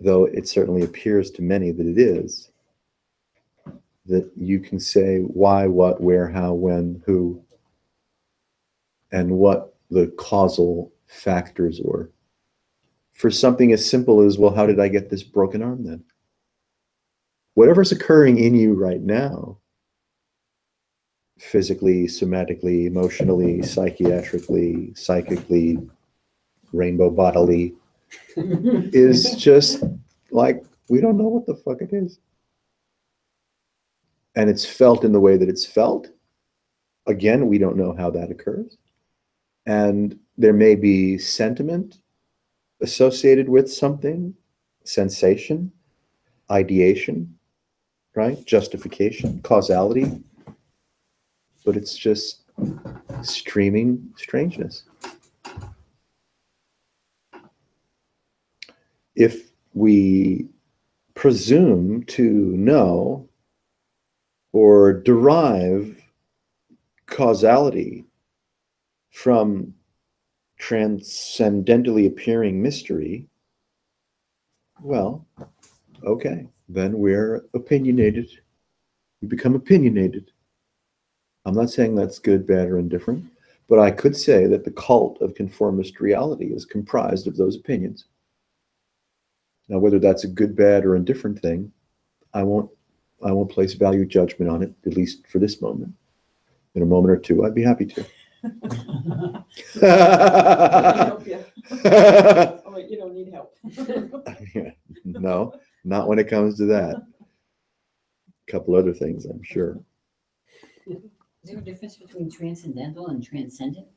though it certainly appears to many that it is, that you can say why, what, where, how, when, who, and what the causal factors were. For something as simple as, well, how did I get this broken arm then? Whatever's occurring in you right now, physically, somatically, emotionally, psychiatrically, psychically, rainbow bodily, is just like, we don't know what the fuck it is. And it's felt in the way that it's felt. Again, we don't know how that occurs. And there may be sentiment associated with something, sensation, ideation, right? Justification, causality. But it's just streaming strangeness. If we presume to know or derive causality from transcendentally appearing mystery, well, okay, then we're opinionated. We become opinionated. I'm not saying that's good, bad, or indifferent, but I could say that the cult of conformist reality is comprised of those opinions. Now, whether that's a good, bad, or indifferent thing, I won't place value judgment on it, at least for this moment. In a moment or two, I'd be happy to. Help you. Oh, you don't need help. No, not when it comes to that. A couple other things, I'm sure. Is there a difference between transcendental and transcendent?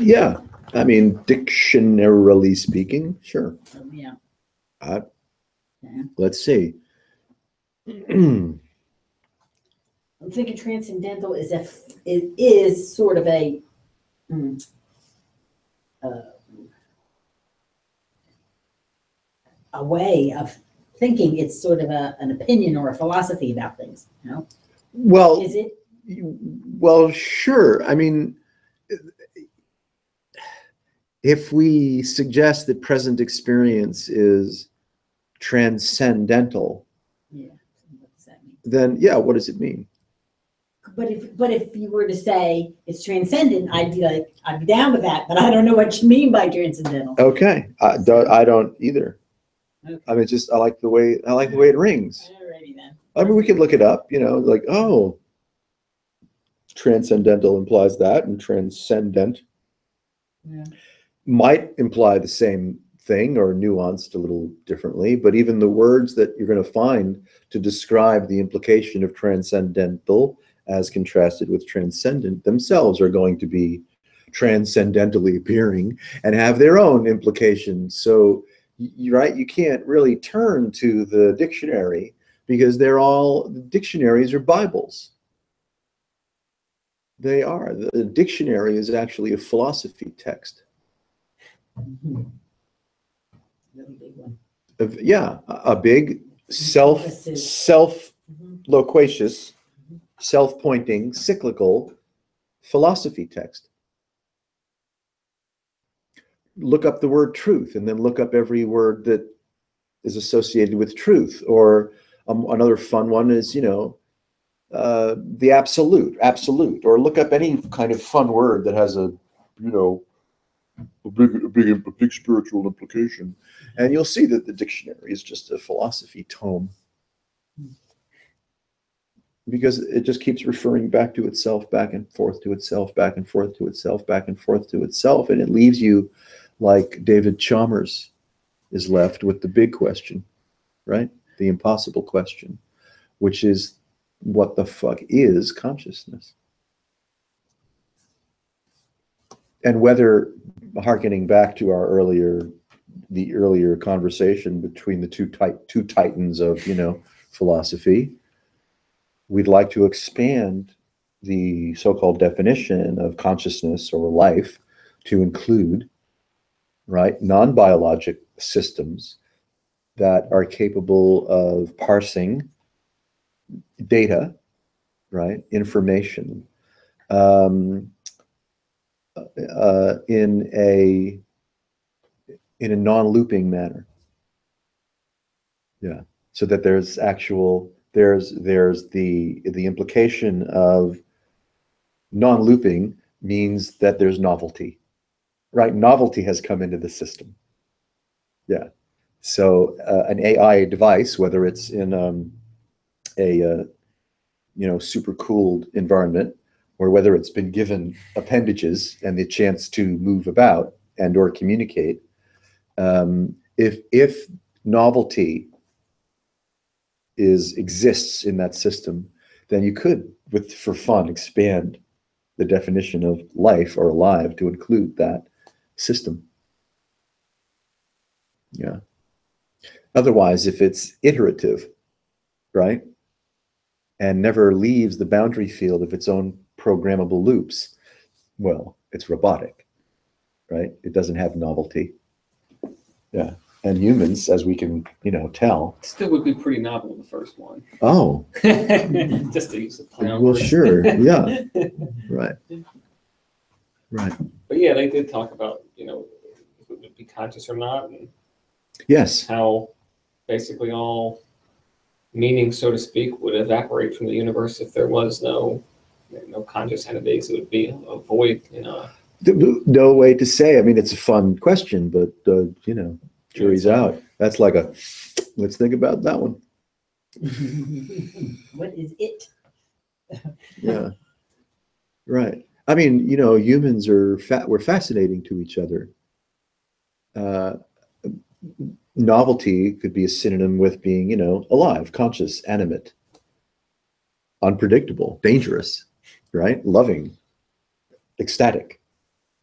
Yeah, I mean, dictionarily speaking, sure. Oh, yeah. Let's see. I'm thinking transcendental is sort of a way of thinking. It's sort of an opinion or a philosophy about things. You know, Well, is it? well, sure. I mean, if we suggest that present experience is transcendental, Yeah. What does that mean? then yeah, what does it mean? But if you were to say it's transcendent, I'd be down with that. But I don't know what you mean by transcendental. Okay, I don't either. Okay. I mean, just I like the way it rings. Alrighty then. I mean, we could look it up, you know, like, oh, transcendental implies that, and transcendent Yeah. might imply the same thing or nuanced a little differently. But even the words that you're going to find to describe the implication of transcendental as contrasted with transcendent themselves are going to be transcendentally appearing and have their own implications. So, right, you can't really turn to the dictionary because dictionaries are Bibles. They are. The dictionary is actually a philosophy text. Mhm. Really big one. Yeah, a big Impressive. self-loquacious, self-pointing, cyclical philosophy text. Look up the word truth and then look up every word that is associated with truth. Or another fun one is, you know, the absolute, or look up any kind of fun word that has a, you know, a big spiritual implication, and you'll see that the dictionary is just a philosophy tome, because it just keeps referring back to itself, back and forth to itself, back and forth to itself, back and forth to itself, and it leaves you like David Chalmers is left with the big question, right? The impossible question, which is, what the fuck is consciousness? And whether, hearkening back to the earlier conversation between the two titans of, you know, philosophy, we'd like to expand the so-called definition of consciousness or life to include, right, non-biologic systems that are capable of parsing data, right, information, in a non-looping manner. Yeah. So that there's the implication of non-looping means that there's novelty, right? Novelty has come into the system. Yeah. So an AI device, whether it's in a you know, super cooled environment, or whether it's been given appendages and the chance to move about and or communicate, if novelty exists in that system, then you could, for fun, expand the definition of life or alive to include that system. Yeah. Otherwise, if it's iterative, right, and never leaves the boundary field of its own programmable loops, well, it's robotic, right? It doesn't have novelty. Yeah. And humans, as we can, you know, tell. Still would be pretty novel, the first one. Oh. Just to use the play on Well, words. sure. Yeah. Right. Right. But yeah, they did talk about, you know, if it would be conscious or not, and Yes. how basically all meaning, so to speak, would evaporate from the universe if there was no conscious entities. It would be a void, you know. No way to say. I mean, it's a fun question, but you know, jury's out. That's like let's think about that one. What is it? Yeah. Right. I mean, you know, humans we're fascinating to each other. Novelty could be a synonym with being, you know, alive, conscious, animate, unpredictable, dangerous, right? Loving, ecstatic.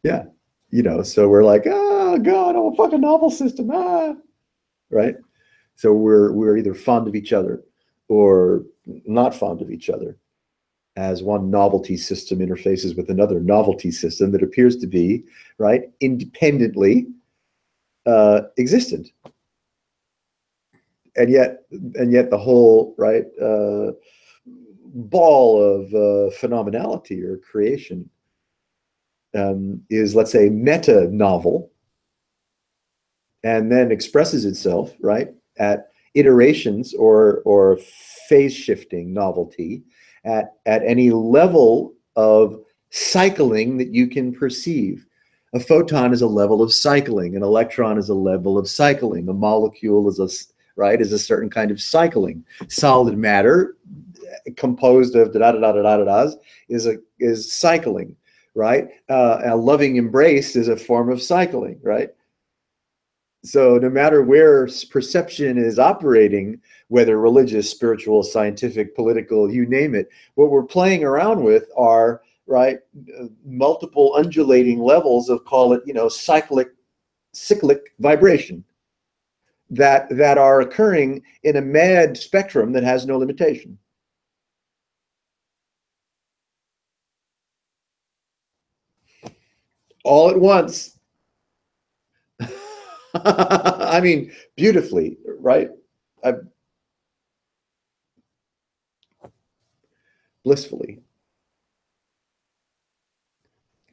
Yeah. You know, so we're like, oh God, I'm a fucking novel system. Right. So we're either fond of each other or not fond of each other, as one novelty system interfaces with another novelty system that appears to be, right, independently existent. And yet the whole, right, ball of phenomenality or creation is, let's say, meta novel, and then expresses itself, right, at iterations or phase shifting novelty at any level of cycling that you can perceive. A photon is a level of cycling. An electron is a level of cycling. A molecule is a certain kind of cycling. Solid matter, composed of da-da-da-da-da-da-das, is cycling, right? A loving embrace is a form of cycling, right? So no matter where perception is operating, whether religious, spiritual, scientific, political, you name it, what we're playing around with are, right, multiple undulating levels of, call it, cyclic vibration that are occurring in a mad spectrum that has no limitation. All at once. I mean, beautifully, right? Blissfully,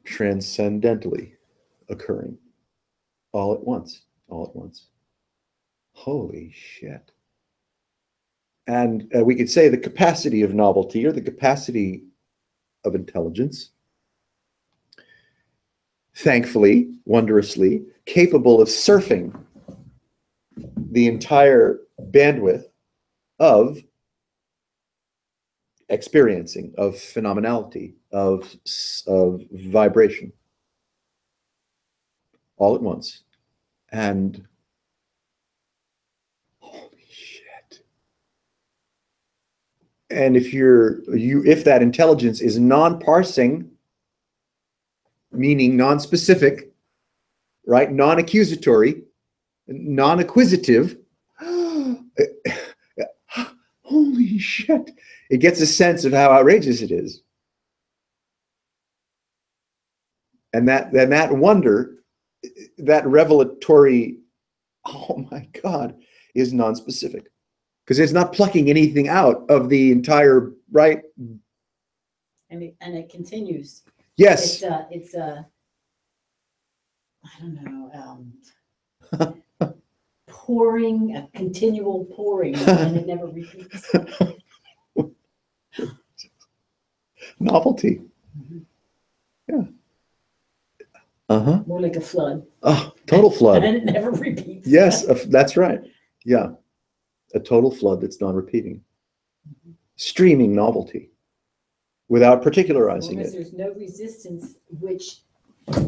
transcendentally occurring, all at once, all at once. Holy shit. And we could say the capacity of novelty or the capacity of intelligence, thankfully, wondrously, capable of surfing the entire bandwidth of experiencing, of phenomenality, of vibration, all at once. And holy shit. And if that intelligence is non-parsing, meaning non-specific, right, non-accusatory, non-acquisitive, holy shit, it gets a sense of how outrageous it is. And that wonder, that revelatory, oh my God, is non-specific. Because it's not plucking anything out of the entire, right? And it continues. Yes. It's I don't know, pouring, a continual pouring, and it never repeats. Novelty. Yeah. Uh-huh. More like a flood. Oh, total flood. And it never repeats. Yes, that's right. Yeah. A total flood that's non-repeating. Streaming novelty without particularizing As long as it. there's no resistance, which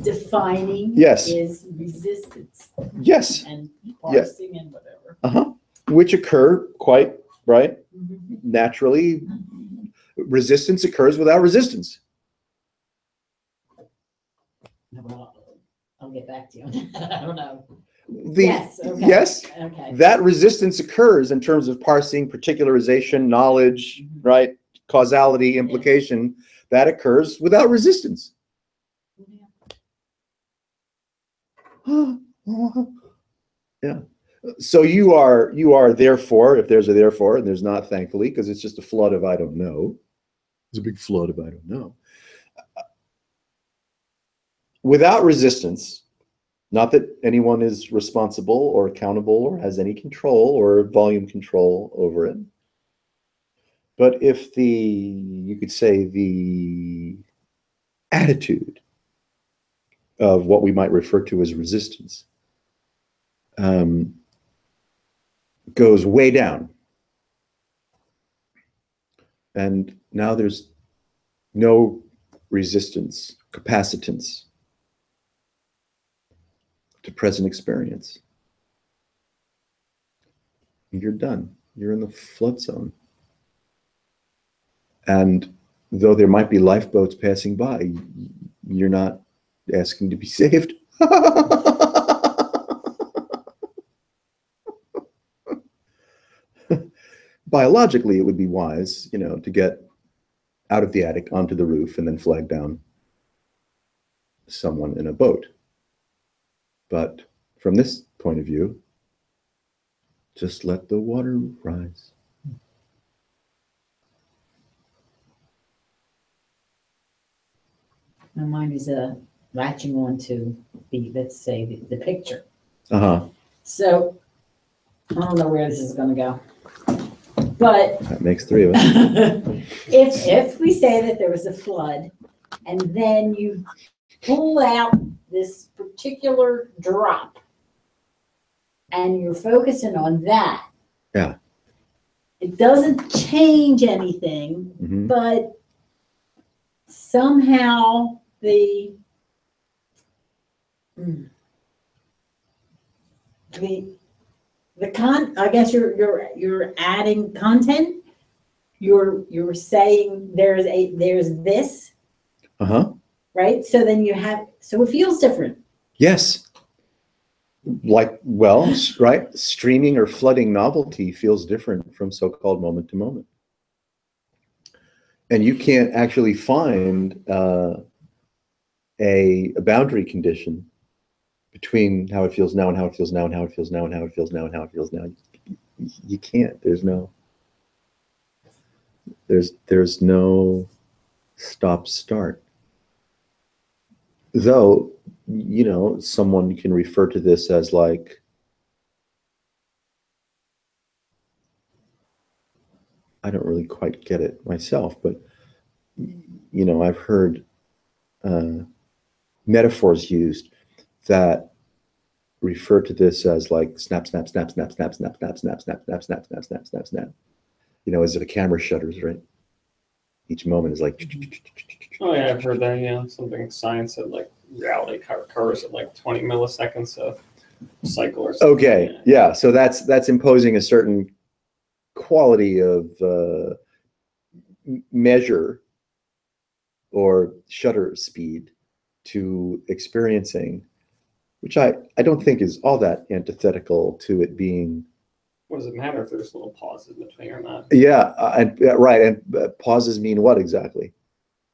defining Yes. is resistance Yes. and parsing and whatever. Uh-huh. Which occur quite, right, Mhm. naturally. Resistance occurs without resistance. Well, I'll get back to you. I don't know. Yes. Okay. That resistance occurs in terms of parsing, particularization, knowledge, Mhm. right? Causality, implication. That occurs without resistance. Yeah. So you are therefore, if there's a therefore, and there's not, thankfully, because it's just a flood of I don't know. It's a big flood of I don't know. Without resistance, not that anyone is responsible or accountable or has any control or volume control over it. But if you could say the attitude of what we might refer to as resistance goes way down. And now there's no resistance, capacitance to present experience. You're done. You're in the flood zone. And though there might be lifeboats passing by, you're not asking to be saved. Biologically, it would be wise, to get out of the attic onto the roof and then flag down someone in a boat. But from this point of view, just let the water rise. My mind is latching on to let's say, the picture. Uh-huh. So I don't know where this is going to go. But That makes three of us. if we say that there was a flood and then you pull out this particular drop, and you're focusing on that. Yeah. It doesn't change anything, Mhm. but somehow the I guess you're adding content. You're saying there's this, Uh-huh. right? So then so it feels different. Yes. Like, well, right? Streaming or flooding novelty feels different from so-called moment to moment. And you can't actually find a boundary condition between how it feels now and how it feels now and how it feels now and how it feels now and how it feels now. You can't. There's no stop start. Though, you know, someone can refer to this as like, I don't really quite get it myself, but, you know, I've heard metaphors used that refer to this as like snap, snap, snap, snap, snap, snap, snap, snap, snap, snap, snap, snap, snap, snap, snap. You know, as if a camera shutters, right? Each moment is like. Oh yeah, I've heard that. Yeah, something science said like reality occurs at like 20 milliseconds of cycle or something. Okay, yeah. So that's imposing a certain quality of measure or shutter speed to experiencing, which I don't think is all that antithetical to it being. What does it matter if there's little pauses in between or not? Yeah, right. And pauses mean what exactly?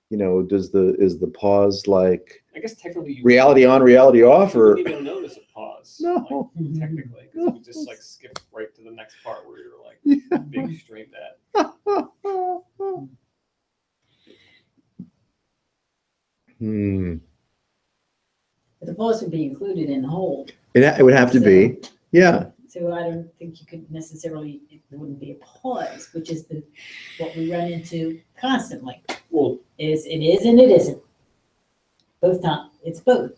You know, is the pause like I guess technically you reality on, reality off, you or wouldn't even notice a pause. No. Like, technically, because you just like skip right to the next part where you're like being streamed at. But the pause would be included in the whole. It would have to be, yeah. So I don't think you could necessarily, it wouldn't be a pause, which is what we run into constantly. Well, It is and it isn't. Both times, it's both,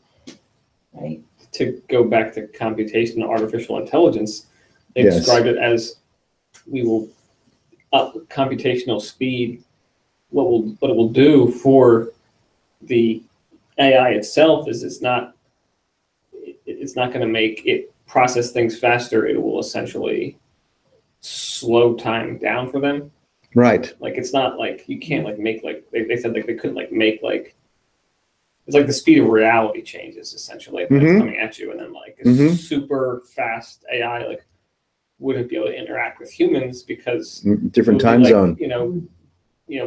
right? to go back to computation and artificial intelligence, they Yes. described it as we will up computational speed. What it will do for the AI itself is it's not going to make it process things faster. It will essentially slow time down for them. Right. Like it's not like you can't like make like they said like they couldn't like make like it's like the speed of reality changes essentially that's Mhm. coming at you, and then like a Mhm. super fast AI like wouldn't be able to interact with humans because Different it would be time like, zone. you know,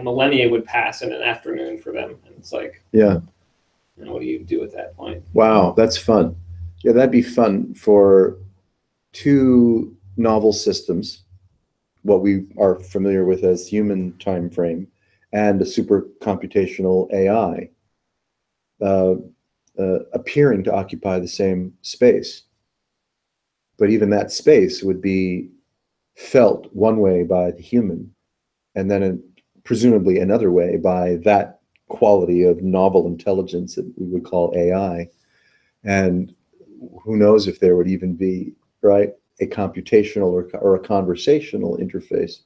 millennia would pass in an afternoon for them, and it's like, Yeah. you know, what do you do at that point? Wow, that's fun. Yeah, that'd be fun for two novel systems, what we are familiar with as human time frame, and a super computational AI appearing to occupy the same space. But even that space would be felt one way by the human, and then presumably another way by that quality of novel intelligence that we would call AI. And who knows if there would even be, right, a computational or a conversational interface.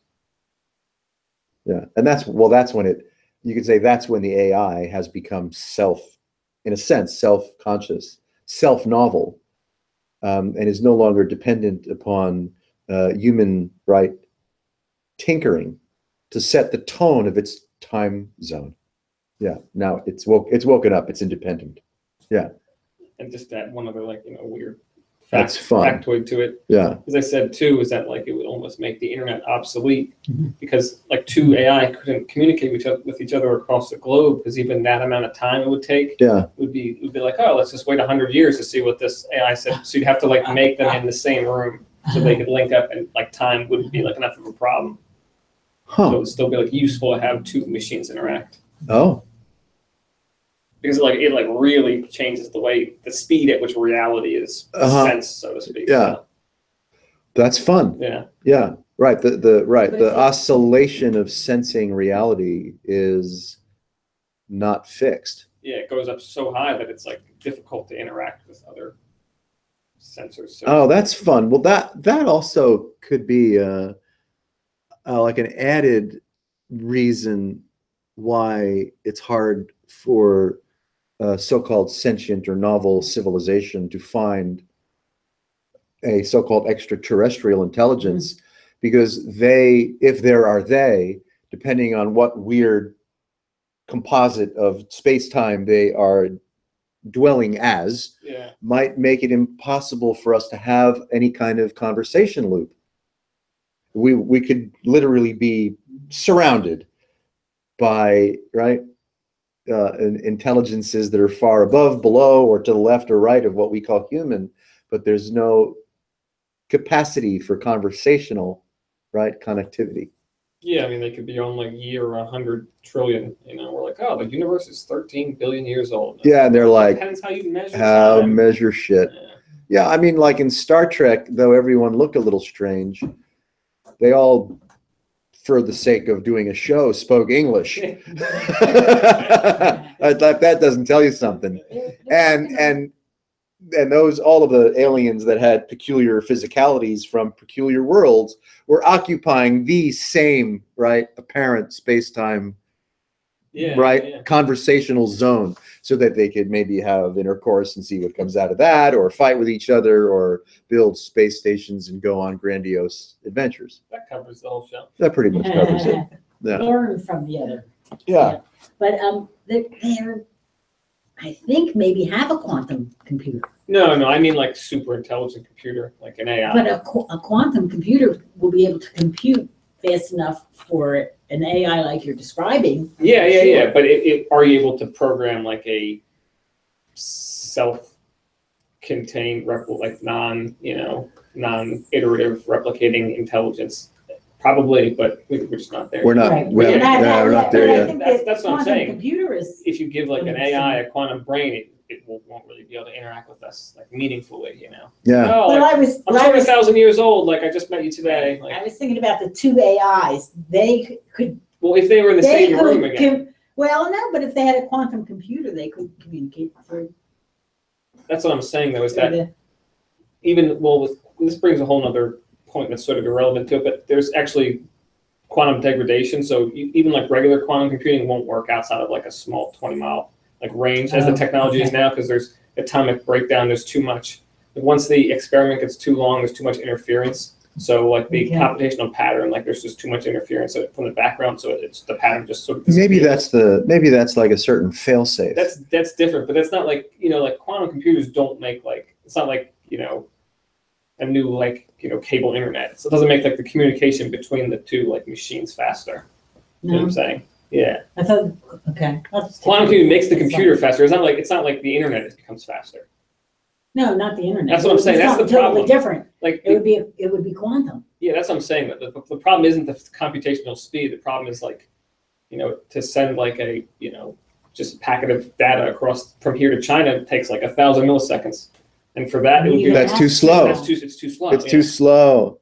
Yeah, and that's when you could say that's when the AI has become in a sense, self-conscious, self-novel, and is no longer dependent upon human, right, tinkering to set the tone of its time zone. Yeah, now it's woken up, it's independent. Yeah. And just that one other like, you know, weird That's fun. factoid to it. Yeah. As I said too, is that like it would almost make the internet obsolete because like two AI couldn't communicate with each other across the globe because even that amount of time it would take Yeah. would be like, oh, let's just wait 100 years to see what this AI said. So you'd have to like make them in the same room so they could link up, and like time wouldn't be like enough of a problem. So it Huh. would still be like useful to have two machines interact. Oh. Because like it like really changes the speed at which reality is sensed, so to speak. Yeah. So, That's fun. yeah. Yeah. Right. The But the if it- oscillation of sensing reality is not fixed. Yeah, it goes up so high that it's like difficult to interact with other sensors. So Oh, that's fun. Well, that also could be like an added reason why it's hard for so-called sentient or novel civilization to find a so-called extraterrestrial intelligence, because they, if there are they, depending on what weird composite of space-time they are dwelling as, yeah, might make it impossible for us to have any kind of conversation loop. We could literally be surrounded by, right, intelligences that are far above, below, or to the left or right of what we call human, but there's no capacity for conversational, right, connectivity. yeah. I mean, they could be on like year 100 trillion. You know, we're like, oh, the universe is 13 billion years old. Yeah, and they're It like, depends how you measure how time. measure shit. Yeah. Yeah, I mean, like in Star Trek, though everyone looked a little strange, they all, for the sake of doing a show, spoke English. That doesn't tell you something. And those, all of the aliens that had peculiar physicalities from peculiar worlds were occupying the same, right, apparent space-time, Yeah, right, yeah. conversational zone, so that they could maybe have intercourse and see what comes out of that, or fight with each other, or build space stations and go on grandiose adventures. That covers the whole show. That pretty much covers it. Yeah. Learn from the other. Yeah. But they're, I think, maybe have a quantum computer. No, I mean like super intelligent computer, like an AI. But a quantum computer will be able to compute fast enough for an AI like you're describing. Yeah. But are you able to program like a self-contained, like non-iterative replicating intelligence? Probably, but we're just not there. We're not. Right. We're not there But I yet. think That's that what I'm quantum saying. computer is. If you give like an AI a quantum brain, it won't really be able to interact with us like meaningfully, you know. Yeah. Oh, But like, I'm 20,000 years old. Like I just met you today. I Like, was thinking about the two AIs. They could. well, if they were in the They same room could. again, Well, no, but if they had a quantum computer, they could communicate through. that's what I'm saying. Though is through that the- even this brings a whole nother point that's sort of irrelevant to it, but there's actually quantum degradation. So even like regular quantum computing won't work outside of like a small 20-mile like range as the Oh, technology is okay. now, because there's atomic breakdown. There's too much. Once the experiment gets too long, there's too much interference. So like the Okay. computational pattern, like there's just too much interference from the background. So it's the pattern just sort of Maybe disappears. that's like a certain fail-safe. That's different, but that's not like, like quantum computers don't make like, it's not like, a new like, cable internet. So it doesn't make like the communication between the two like machines faster. You know what No, I'm saying? Yeah. I thought, okay. I'll just take Quantum it. computing makes the That's computer fine. faster. It's not like the internet becomes faster. No, not the internet. That's what I'm saying. It's That's the something totally problem. different. Like, It would be quantum. yeah, that's what I'm saying. That the problem isn't the computational speed. The problem is like, to send like a, just a packet of data across from here to China takes like 1,000 milliseconds. And for that, it would be That's too slow. it's too slow. It's yeah. too slow.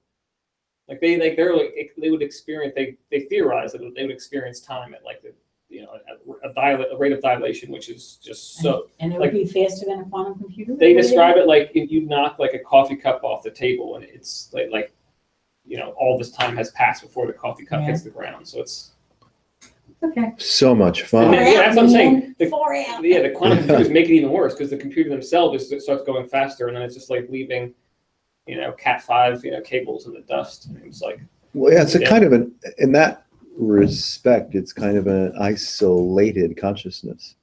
Like they would experience, they theorize that they would experience time at like a rate of dilation, which is just so. And it like- would be faster than a quantum computer? They describe it like if you knock like a coffee cup off the table and it's like all this time has passed before the coffee cup Yeah. hits the ground. So it's Okay. So much And fun. then- yeah, that's what I'm saying. Man. The- 4 out. the quantum computers make it even worse because the computer themselves starts going faster and then it's just like leaving Cat5 cables in the dust. And it's like Well, yeah, it's a Yeah. kind of in that respect, it's kind of an isolated consciousness.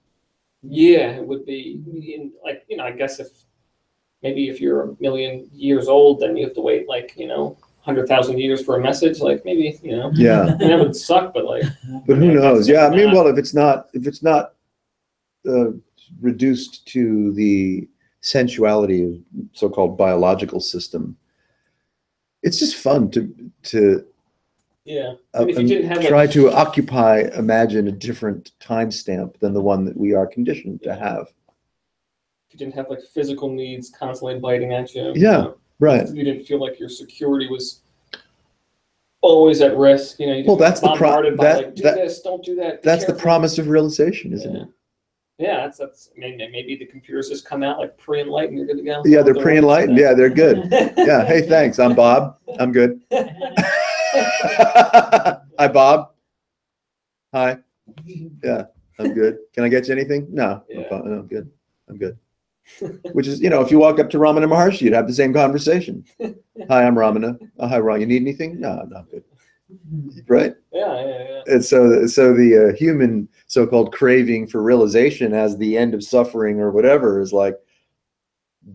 yeah, it would be like I guess if you're a million years old, then you have to wait like 100,000 years for a message. Like maybe Yeah, and that would suck, but like but who Yeah, knows? that's Yeah, I mean, not- well, if it's not reduced to the sensuality of so-called biological system, it's just fun to yeah. And if you didn't have try like, to imagine a different timestamp than the one that we are conditioned to have. if you didn't have like physical needs constantly biting at you. Yeah. Right. You didn't feel like your security was always at risk. You Well, that's the bombarded by that- like do that- this, don't do that. be That's the careful. promise of realization, isn't it? Yeah, that's maybe the computers just come out like pre-enlightened. You're good to go. Yeah, they're pre-enlightened. Yeah, they're good. Yeah. Hey, thanks. I'm Bob. I'm good. Hi, Bob. Hi. Yeah, I'm good. Can I get you anything? No, Yeah. no, I'm good. I'm good. Which is, if you walk up to Ramana Maharshi, you'd have the same conversation. Hi, I'm Ramana. Oh, hi, Ram. You need anything? No, I'm good. Right? Yeah. And so the human so-called craving for realization as the end of suffering or whatever is like,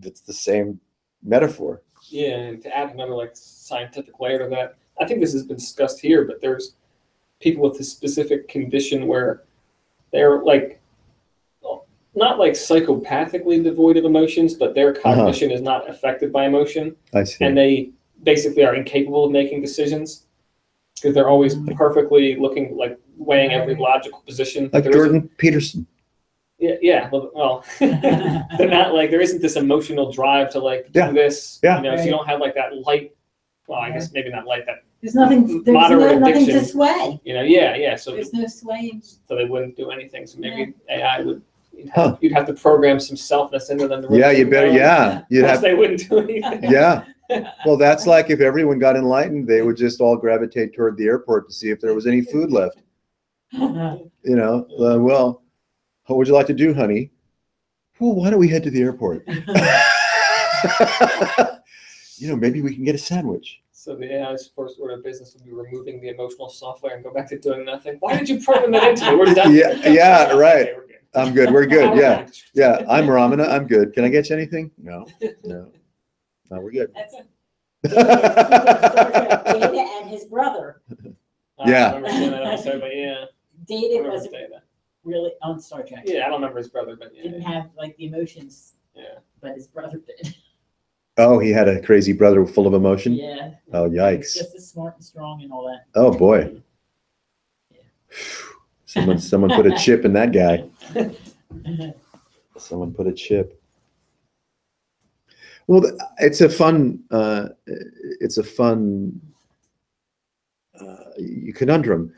it's the same metaphor. Yeah, and to add another like scientific layer to that, I think this has been discussed here, but there's people with this specific condition where they're like not like psychopathically devoid of emotions, but their cognition is not affected by emotion. I see. And they basically are incapable of making decisions because they're always perfectly looking, like weighing every logical position. Like Jordan Peterson. Yeah. Well, they're not like, there isn't this emotional drive to like do this. Yeah. So you don't have like that light. Well, I guess maybe not light, that There's nothing Moderate nothing to addiction. sway. Yeah. So There's no swaying. they wouldn't do anything. So maybe AI would. You'd have to program some selfness into them. Yeah, you better. Yeah, you'd have. They wouldn't do anything. Yeah. Well, that's like if everyone got enlightened, they would just all gravitate toward the airport to see if there was any food left. Well, what would you like to do, honey? Well, why don't we head to the airport? Maybe we can get a sandwich. So the AI's first order of business would be removing the emotional software and go back to doing nothing. Why did you program that into me? We're done. Yeah, right. Okay, we're good. I'm good. We're good. Yeah. I'm Ramana. I'm good. Can I get you anything? No, we're good. That's Data and his brother. Yeah. I remember seeing that episode, but yeah. Data wasn't really on Star Trek. Yeah, I don't remember his brother, but yeah. Didn't have like the emotions. Yeah. But his brother did. Oh, he had a crazy brother full of emotion? Yeah. Oh, yikes. Just as smart and strong and all that. Oh, boy. Someone put a chip in that guy. Someone put a chip. Well, it's a fun conundrum.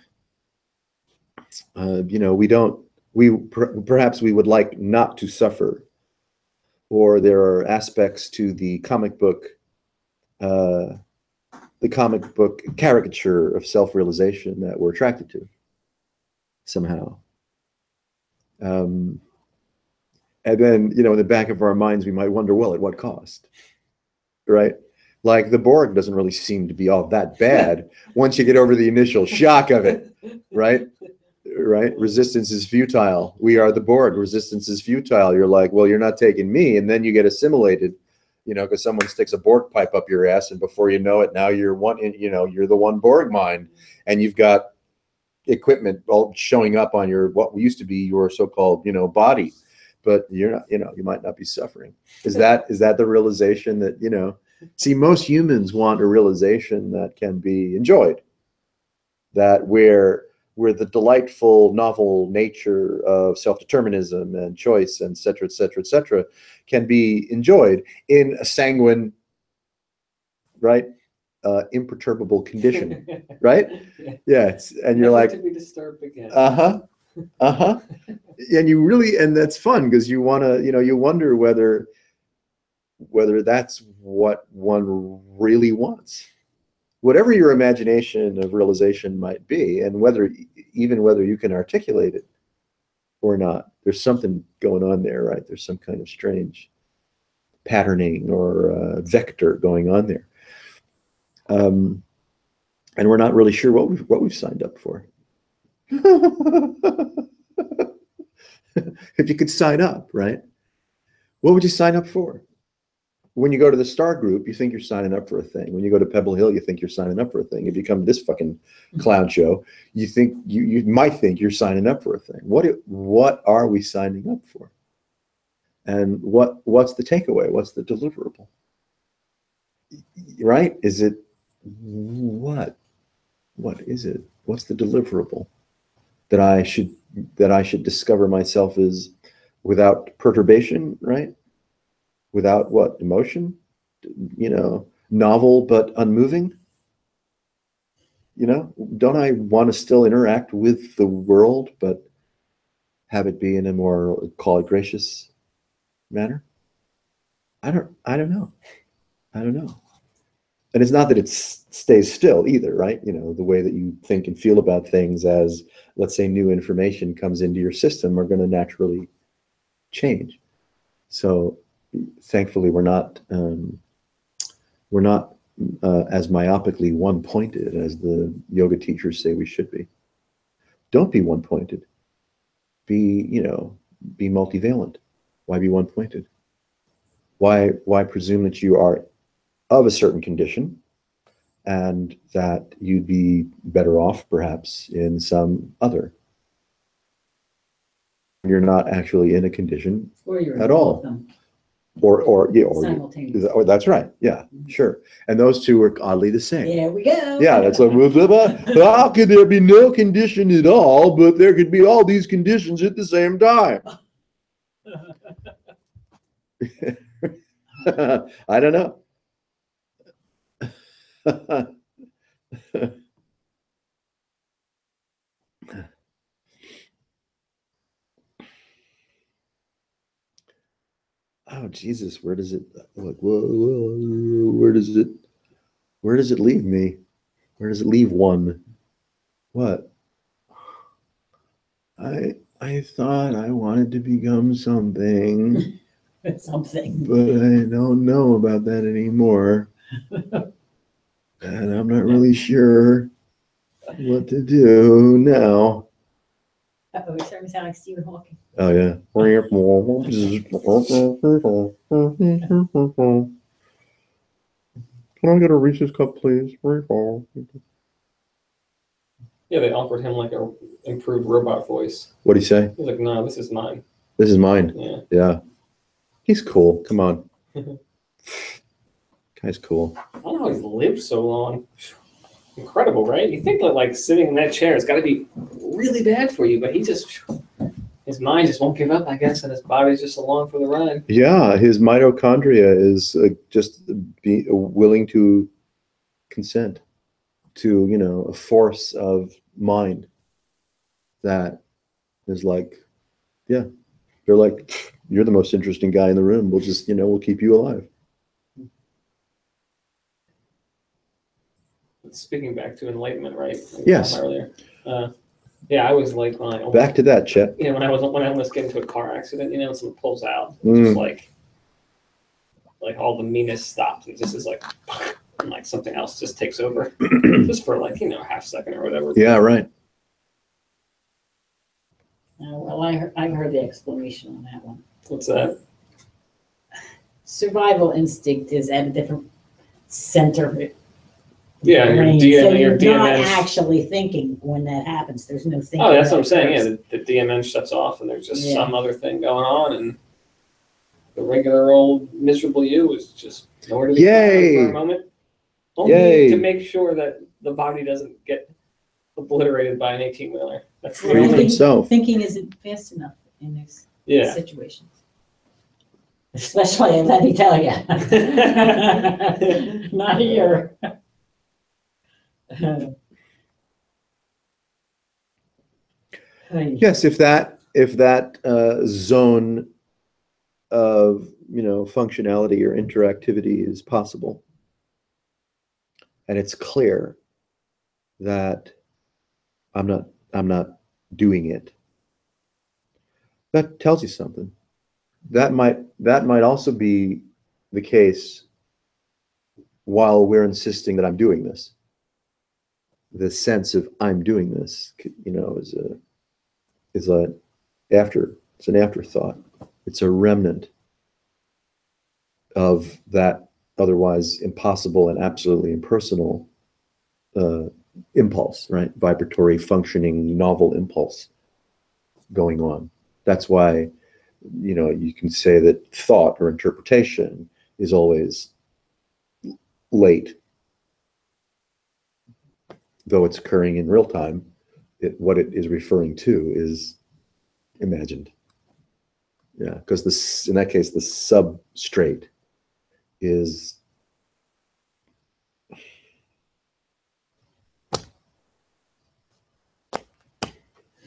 Perhaps we would like not to suffer, or there are aspects to the comic book caricature of self-realization that we're attracted to somehow. And then, in the back of our minds, we might wonder, well, at what cost? Right? Like the Borg doesn't really seem to be all that bad once you get over the initial shock of it, right? Right? Resistance is futile. We are the Borg. Resistance is futile. You're like, well, you're not taking me. And then you get assimilated, because someone sticks a Borg pipe up your ass, and before you know it, now you're you're the one Borg mind, and you've got equipment all showing up on what used to be your so-called, body. But you're not, you might not be suffering. Is that the realization that, see, most humans want a realization that can be enjoyed, that where the delightful novel nature of self-determinism and choice and et cetera, can be enjoyed in a sanguine, right, imperturbable condition, right? Yeah, and you're like, to be disturbed again. And that's fun because you want to, you wonder whether that's what one really wants, whatever your imagination of realization might be, and whether you can articulate it or not. There's something going on there, right? There's some kind of strange patterning or vector going on there, and we're not really sure what we've signed up for. If you could sign up, right? What would you sign up for? When you go to the Star Group, you think you're signing up for a thing. When you go to Pebble Hill, you think you're signing up for a thing. If you come to this fucking clown show, you think you might think you're signing up for a thing. What are we signing up for? And what's the takeaway? What's the deliverable? Right? Is it what? What is it? What's the deliverable that I should discover myself as without perturbation, right? Without what? Emotion? Novel but unmoving? Don't I want to still interact with the world, but have it be in a more, call it, gracious manner? I don't know. I don't know. And it's not that it stays still either, right? You know, the way that you think and feel about things as, let's say, new information comes into your system are going to naturally change. So thankfully, we're not as myopically one-pointed as the yoga teachers say we should be. Don't be one-pointed. Be multivalent. Why be one-pointed? Why presume that you are of a certain condition and that you'd be better off perhaps in some other? You're not actually in a condition Or you're at in all. both of them or simultaneously. that's right. Yeah, sure. And those two are oddly the same. There we go. Yeah, that's like, how could there be no condition at all, but there could be all these conditions at the same time? I don't know. Oh Jesus, where does it look? Where does it leave me? Where does it leave one? What? I thought I wanted to become something, Something. but I don't know about that anymore. And I'm not really sure what to do now. Uh-oh, it's starting to sound like Stephen Hawking. Oh yeah. Can I get a Reese's cup, please? Yeah, they offered him like a improved robot voice. What'd he say? He's like, no, this is mine. This is mine. Yeah. Yeah. He's cool. Come on. Guy's cool. I don't know how he's lived so long. Incredible, right? You think that like sitting in that chair has got to be really bad for you, but his mind just won't give up, I guess, and his body's just along for the ride. Yeah, his mitochondria is just willing to consent to, a force of mind that is like, yeah, they're like, you're the most interesting guy in the room. We'll just, we'll keep you alive. Speaking back to enlightenment, right? Yes. Earlier. Yeah, I was like when I almost, Back to that, Chet. when I almost get into a car accident, someone pulls out, it's just like all the meanness stops. It just is like, and like something else just takes over, just for like a half second or whatever. Yeah, right. Well, I heard the explanation on that one. What's that? Survival instinct is at a different center of it. Yeah, your brain. DMN, So your you're not DMN. actually thinking when that happens. There's no thinking. Oh, that's what I'm that saying. Yeah, occurs. the DMN shuts off, and there's just Yeah. some other thing going on, and the regular old miserable you is just nowhere to be Yay. found for a moment. Only Yay. to make sure that the body doesn't get obliterated by an 18-wheeler. That's the Free from only. self. Thinking isn't fast enough in these Yeah. situations. Especially, let me tell you. Not here. Yes, if that zone of functionality or interactivity is possible, and it's clear that I'm not doing it, that tells you something. That might also be the case while we're insisting that I'm doing this. The sense of I'm doing this, is an afterthought. It's a remnant of that otherwise impossible and absolutely impersonal impulse, right? Vibratory, functioning, novel impulse going on. That's why, you can say that thought or interpretation is always late, though it's occurring in real time. What it is referring to is imagined. Yeah, because in that case, the substrate is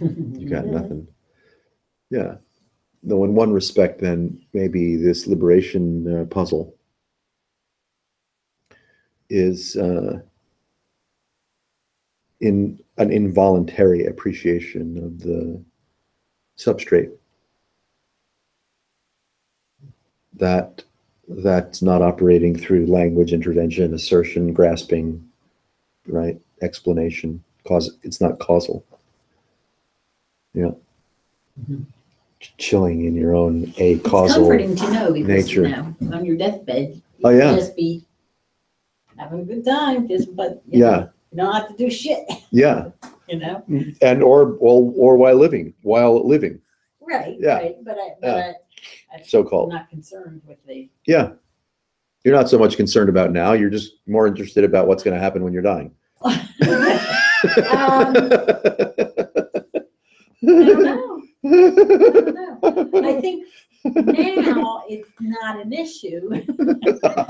you got nothing. Yeah. Though in one respect, then maybe this liberation puzzle is in an involuntary appreciation of the substrate that's not operating through language intervention, assertion, grasping, right? Explanation. It's not causal. Yeah. Mhm. Chilling in your own It's causal comforting to know because, nature. on your deathbed, you Oh, yeah. can just be having a good time, but Yeah. you don't have to do shit, Yeah. you know? Or while living. Right, Yeah. right, but I'm So-called. not concerned with the, Yeah. You're not so much concerned about now. You're just more interested about what's going to happen when you're dying. I don't know. I think now it's not an issue.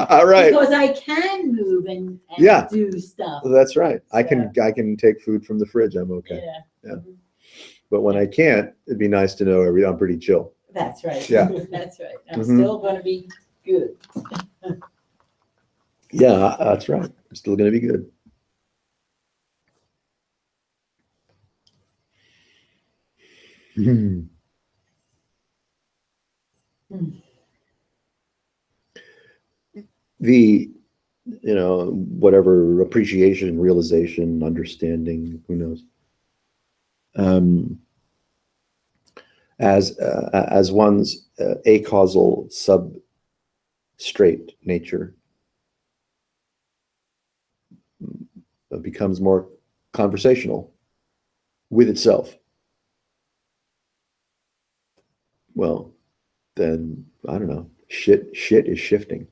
All right. Because I can move and Yeah. do stuff. That's right. I can take food from the fridge. I'm okay. Yeah. Yeah. But when I can't, it'd be nice to know I'm pretty chill. That's right. Yeah. That's right. I'm Mhm. still gonna be good. Yeah, that's right. I'm still going to be good. Hmm. Hmm. The, whatever appreciation, realization, understanding, who knows? As one's acausal substrate nature becomes more conversational with itself, well, then I don't know. Shit is shifting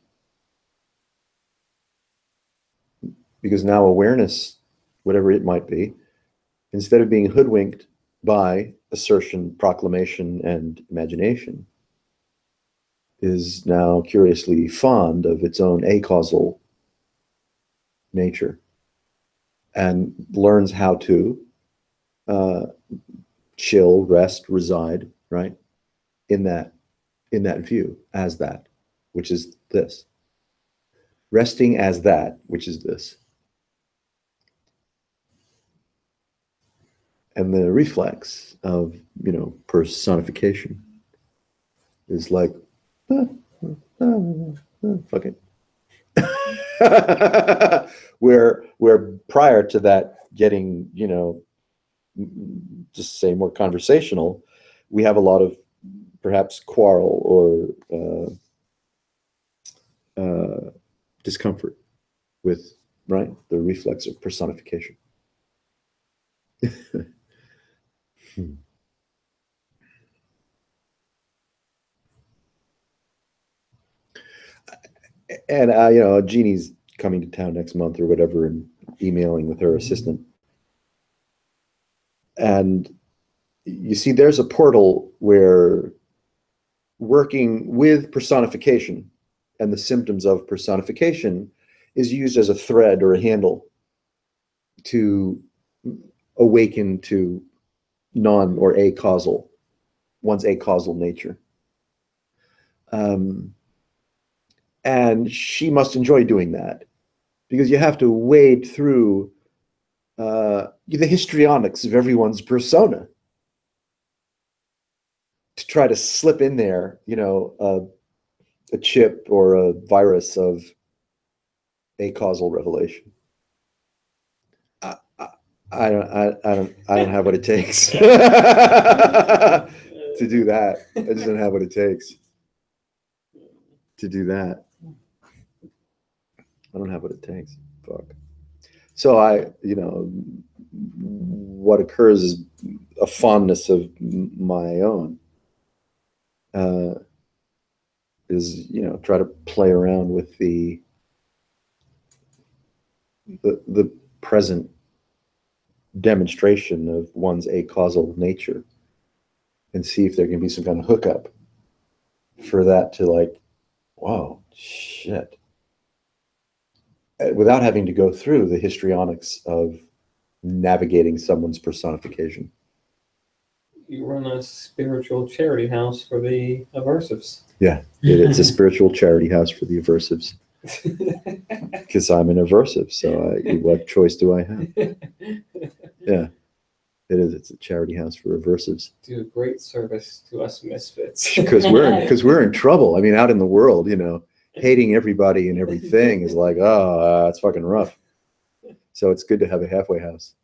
because now awareness, whatever it might be, instead of being hoodwinked by assertion, proclamation, and imagination, is now curiously fond of its own acausal nature and learns how to chill, rest, reside, right, in that view as that, which is this. Resting as that, which is this. And the reflex of, personification is like, fuck it. where prior to that getting, just say more conversational, we have a lot of perhaps quarrel or discomfort with, right, the reflex of personification. And Jeannie's coming to town next month or whatever, and emailing with her assistant. And you see, there's a portal where working with personification and the symptoms of personification is used as a thread or a handle to awaken to non or acausal, one's acausal nature. And she must enjoy doing that because you have to wade through the histrionics of everyone's persona to try to slip in there, a chip or a virus of acausal revelation. I don't have what it takes to do that. I just don't have what it takes to do that. I don't have what it takes. Fuck. So what occurs is a fondness of my own. Is try to play around with the present demonstration of one's acausal nature and see if there can be some kind of hookup for that to like, wow, shit. Without having to go through the histrionics of navigating someone's personification. You run a spiritual charity house for the aversives. It's a spiritual charity house for the aversives because I'm an aversive. So what choice do I have? Yeah, it is. It's a charity house for aversives Do a great service to us misfits. because we're in trouble. I mean, out in the world, hating everybody and everything is like, it's fucking rough. So it's good to have a halfway house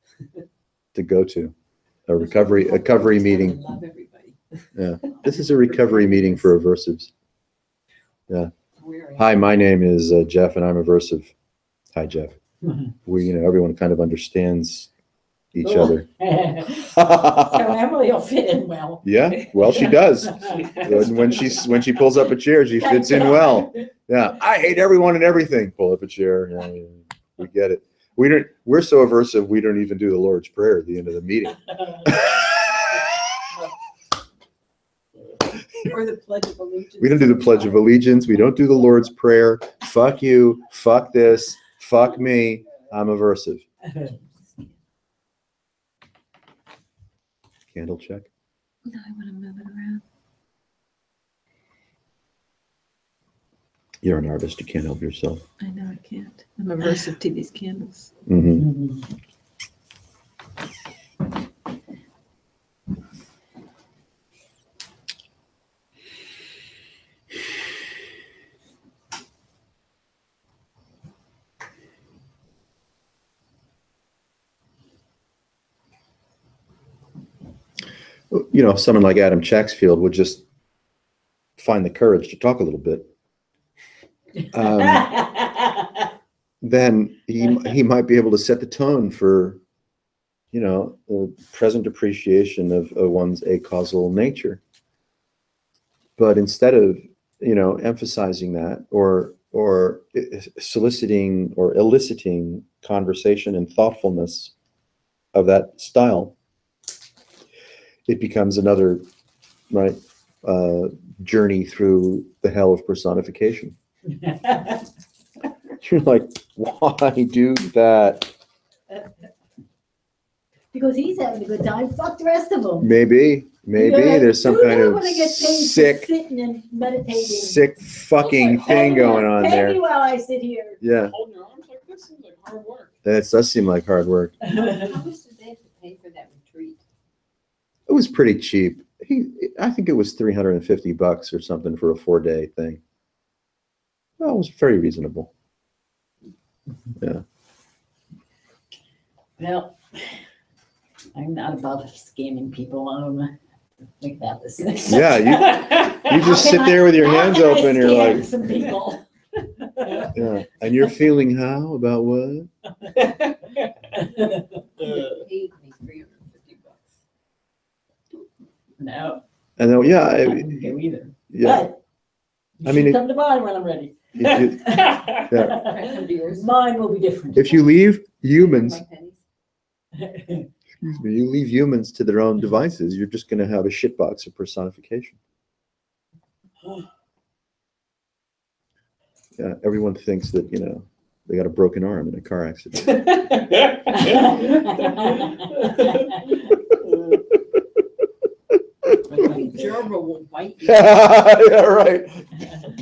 to go to, a recovery meeting. Love everybody. Yeah, this is a recovery meeting for aversives. We're in- Hi, my name is Jeff, and I'm aversive. Hi, Jeff. We, everyone kind of understands each other. So Emily will fit in well. Yeah, well, she does. When she pulls up a chair, she fits in well. Yeah, I hate everyone and everything. Pull up a chair. Yeah, we get it. We're so aversive, we don't even do the Lord's Prayer at the end of the meeting. Or the Pledge of Allegiance. We don't do the Pledge of Allegiance. We don't do the Lord's Prayer. Fuck you. Fuck this. Fuck me. I'm aversive. Candle check. No, I want to move it around. You're an artist. You can't help yourself. I know I can't. I'm aversive to these candles. Mm-hmm. Someone like Adam Chaxfield would just find the courage to talk a little bit. Then he might be able to set the tone for, the present appreciation of one's acausal nature. But instead of, emphasizing that or soliciting or eliciting conversation and thoughtfulness of that style, it becomes another, journey through the hell of personification. You're like, why do that? Because he's having a good time. Fuck the rest of them. Maybe there's some kind of sick sitting and meditating. sick fucking thing going on Pay there. me while I sit here. Yeah, Holding your arms like this seems like hard work. that does seem like hard work. How much did they have to pay for that retreat? It was pretty cheap. I think it was $350 or something for a 4-day thing. Well, it was very reasonable. Yeah. Well, I'm not above scamming people. I don't know. Think about this. Yeah, you just sit there with your hands open. You're like, some people. yeah, and you're feeling how about what? Paid me $350. No, And then, yeah, I didn't go either. yeah. But you I mean, should come to mine when I'm ready. If Mine will be different. you leave humans, My pennies. excuse me, you leave humans to their own devices, you're just going to have a shitbox of personification. Yeah, everyone thinks that, they got a broken arm in a car accident. Gerber will bite you. Yeah, right.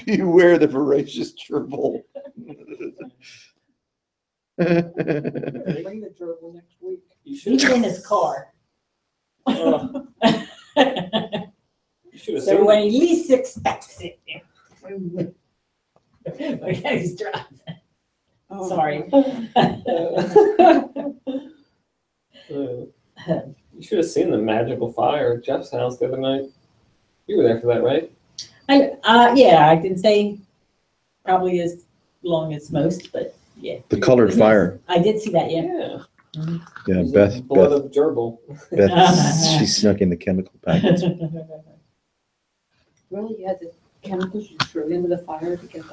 Beware the voracious gerbil. Bring the gerbil next week. You He's should in his car. you should have So seen when he least expects it. Okay, he's driving. Oh, Sorry. You should have seen the magical fire at Jeff's house the other night. You were there for that, right? Yeah, I can say probably as long as most, but yeah. The colored fire. I did see that, yeah. Yeah. Yeah, It was Beth, the blood of gerbil. she snuck in the chemical packets. Really, you had the chemicals you threw into the fire to get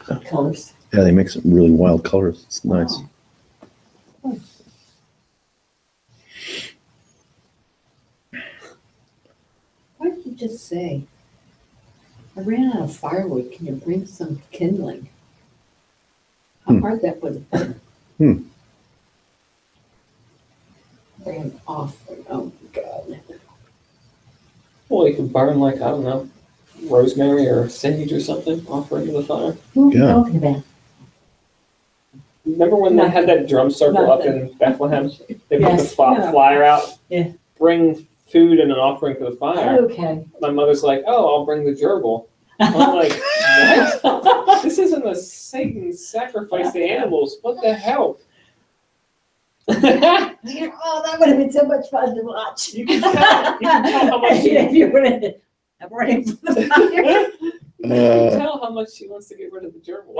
the colors. Yeah, they make some really wild colors. It's nice. Wow. Why did you just say, I ran out of firewood, can you bring some kindling? How hard that would have been. Ran off, oh my God. Well, you could burn like, I don't know, rosemary or sage or something, offer into the fire. Who are we Yeah. talking about? Remember when they had that drum circle up Nothing. in Bethlehem? They put the Yes. flyer out. Yeah. Bring food and an offering to the fire. Okay. My mother's like, oh, I'll bring the gerbil. I'm like, what? This isn't a Satan sacrifice the animals. What the hell? Oh, that would have been so much fun to watch. You can tell how much she, If you would have, I'm running for the fire. you can tell how much she wants to get rid of the gerbil.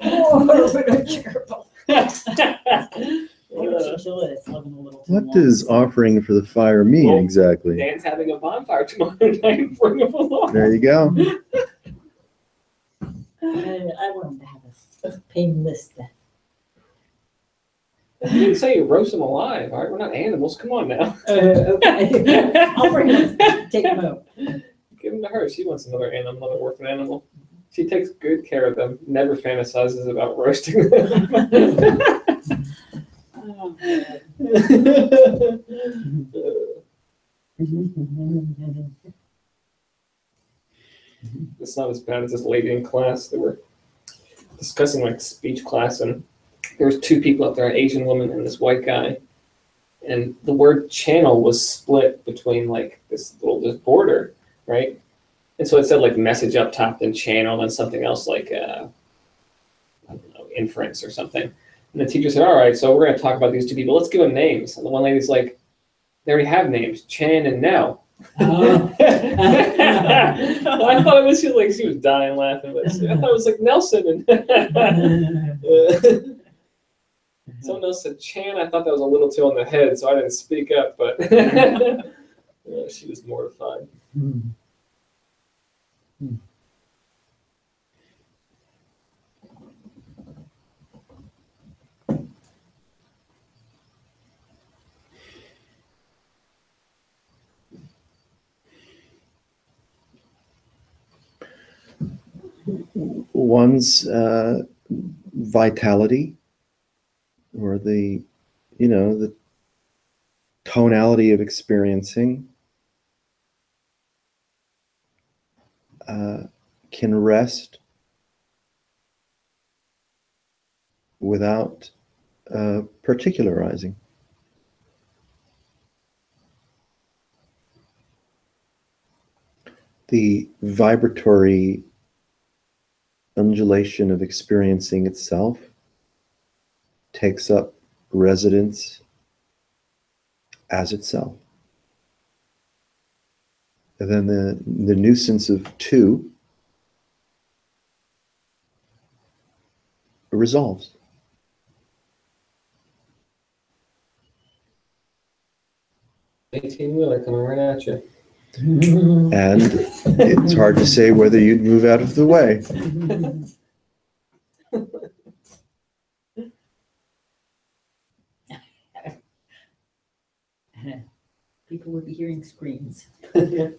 Oh, what a gerbil. It's living a little too What long. does offering for the fire mean Well, exactly? Dan's having a bonfire tomorrow night. Bring him along. There you go. I want him to have a painless death. You didn't say you roast them alive, all right? We're not animals. Come on now. Okay. I'll bring him, take him home. Give them to her. She wants another orphan animal. She takes good care of them. Never fantasizes about roasting them. Oh, It's not as bad as this lady in class. They were discussing like speech class, and there was two people up there, an Asian woman and this white guy. And the word channel was split between like this border, right? And so it said like message up top, then channel, and something else like I don't know, inference or something. And the teacher said, all right, so we're going to talk about these two people. Let's give them names. And the one lady's like, they already have names, Chan and Nell. Oh. I thought it was like she was dying laughing, but I thought it was like Nelson. And someone else said Chan. I thought that was a little too on the head, so I didn't speak up, but yeah, she was mortified. One's vitality, or the tonality of experiencing, can rest without particularizing. The vibratory undulation of experiencing itself takes up residence as itself. And then the nuisance of two resolves. $18-wheeler coming right at you. And it's hard to say whether you'd move out of the way. People would be hearing screams. Even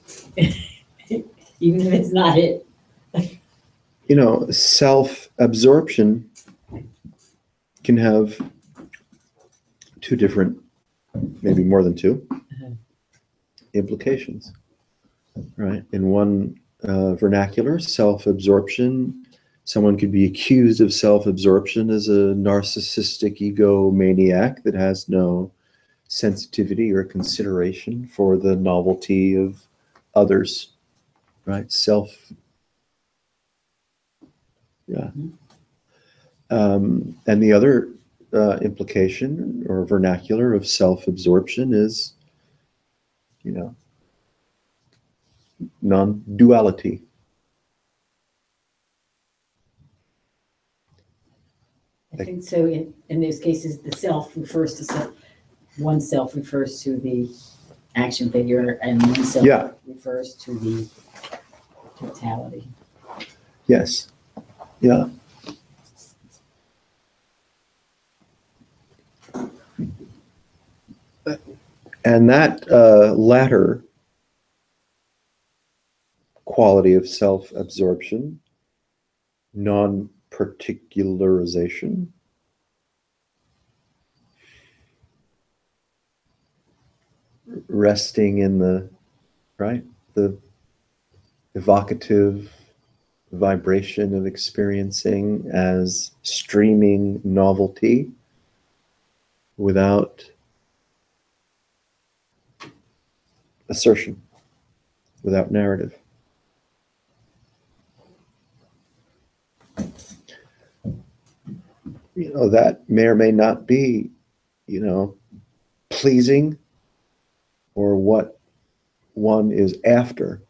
if it's not it. Self-absorption can have two different, maybe more than two, implications, right? In one vernacular, self-absorption, someone could be accused of self-absorption as a narcissistic egomaniac that has no sensitivity or consideration for the novelty of others, right? And the other implication or vernacular of self-absorption is, non-duality. I think so. In those cases, the self refers to self. One self refers to the action figure, and one self Yeah. refers to the totality. Yes. Yeah. And that latter quality of self-absorption, non-particularization, resting in the right? The evocative vibration of experiencing as streaming novelty without assertion, without narrative. That may or may not be, pleasing or what one is after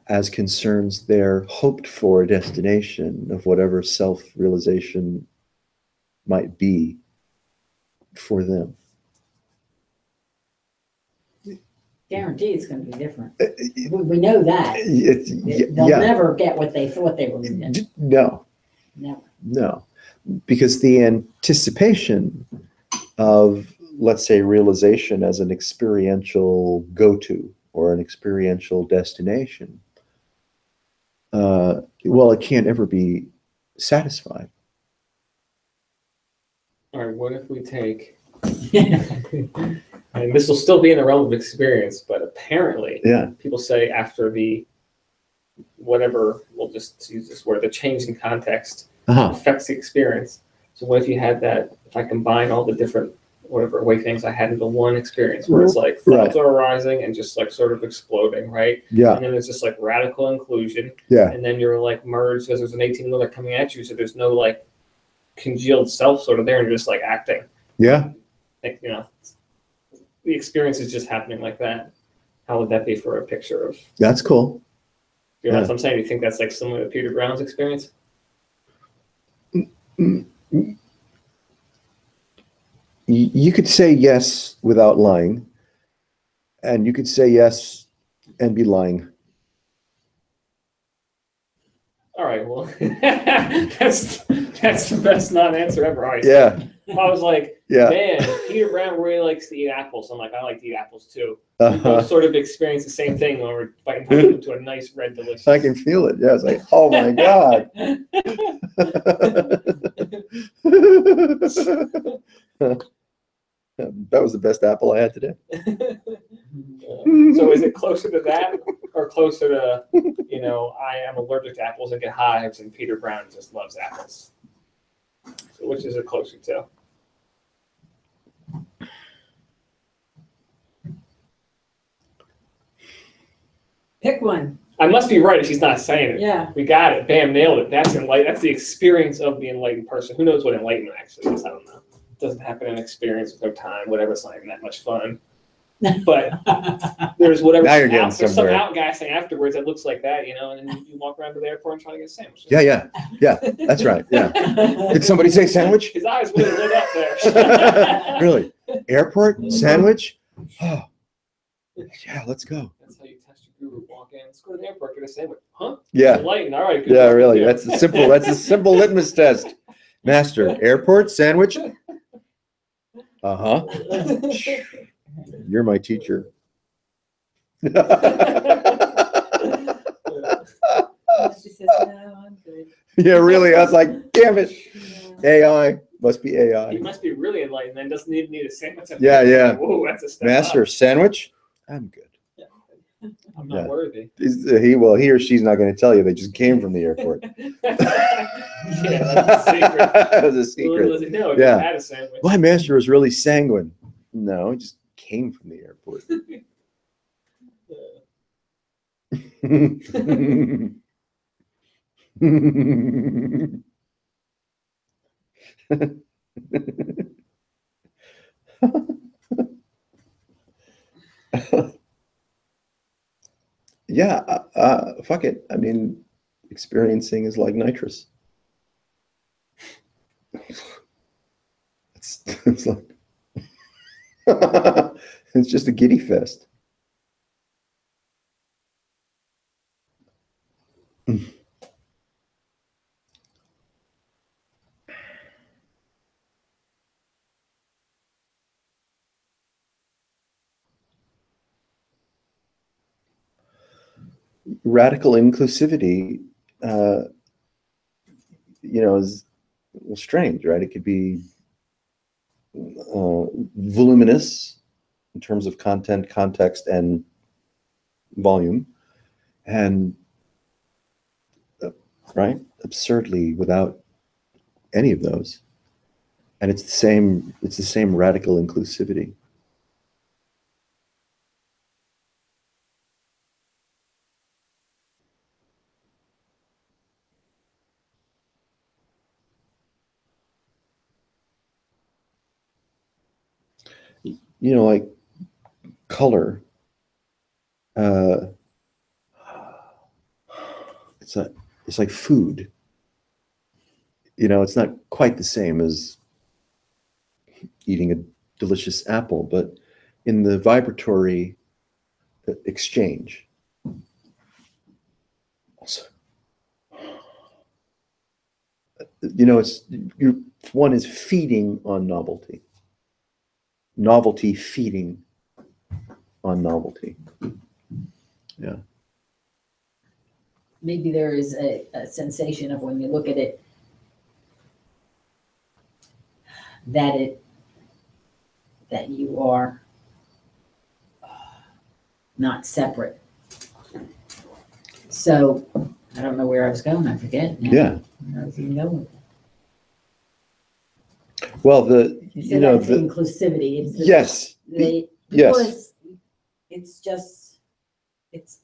as concerns their hoped for destination of whatever self-realization might be for them. Guarantee it's going to be different. We know that. They'll Yeah. never get what they thought they were going to get. No, Never. because the anticipation of, let's say, realization as an experiential go-to or an experiential destination, it can't ever be satisfied. All right, what if we take, and this will still be in the realm of experience, but apparently Yeah. people say after the, whatever, we'll just use this word, the change in context affects the experience. So what if you had that, if I combine all the different, whatever awakenings I had into one experience where it's like thoughts are arising and just like sort of exploding, right? Yeah. And then there's just like radical inclusion. Yeah. And then you're like merged because there's an 18-wheeler coming at you. So there's no like congealed self sort of there and you're just like acting. Yeah. Like, the experience is just happening like that. How would that be for a picture of, That's cool. you know what I'm saying? You think that's like similar to Peter Brown's experience? You could say yes without lying, and you could say yes and be lying. All right, well, that's the best non-answer ever. All right, Yeah. so I was like, Yeah. man, Peter Brown really likes to eat apples. I'm like, I like to eat apples too. We Uh-huh. both sort of experience the same thing when we're biting into a nice red delicious. I can feel it. Yeah. It's like, oh my God. That was the best apple I had today. So is it closer to that or closer to, I am allergic to apples and get hives and Peter Brown just loves apples? So which is it closer to? Pick one. I must be right if she's not saying it. Yeah. We got it. Bam, nailed it. That's that's the experience of the enlightened person. Who knows what enlightenment actually is? I don't know. It doesn't happen in experience with no time, whatever. It's not even that much fun. But there's whatever. Now you're getting there's some somewhere. outgassing afterwards that looks like that, and then you walk around to the airport and try to get a sandwich. Yeah. That's right. Yeah. Did somebody say sandwich? His eyes really lit up there. Really? Airport sandwich? Oh, yeah. Let's go. That's how you test your guru. Walk in, let's go to the airport, get a sandwich. Huh? Yeah. Enlightened. All right. Good Yeah. luck. Really. Yeah. That's a simple litmus test. Master, airport sandwich? Uh-huh. You're my teacher. She says, no, I'm good. Yeah, really. I was like, damn it. AI. Must be He AI. must be really enlightened and doesn't even need a sandwich. Yeah. Whoa, that's a step Master, up. sandwich? I'm good. I'm not Yeah. worthy. He or she's not going to tell you. They just came from the airport. Yeah, that's a secret. That was a Little secret. does he know, Yeah. he had a sandwich. My master was really sanguine. No, he just came from the airport. Yeah, fuck it. I mean, experiencing is like nitrous. It's like it's just a giddy fest. Radical inclusivity, is strange, right? It could be voluminous in terms of content, context, and volume, and right, absurdly without any of those. And it's the same radical inclusivity. You know, like color, it's like food. You know, it's not quite the same as eating a delicious apple, but in the vibratory exchange. You know, one is feeding on novelty. Novelty feeding on novelty. Yeah. Maybe there is a sensation of when you look at it, that you are not separate. So I don't know where I was going. I forget now. Yeah. Where I was even going with that. Well, So that's the inclusivity. It's the, yes. Yes. Yes. It's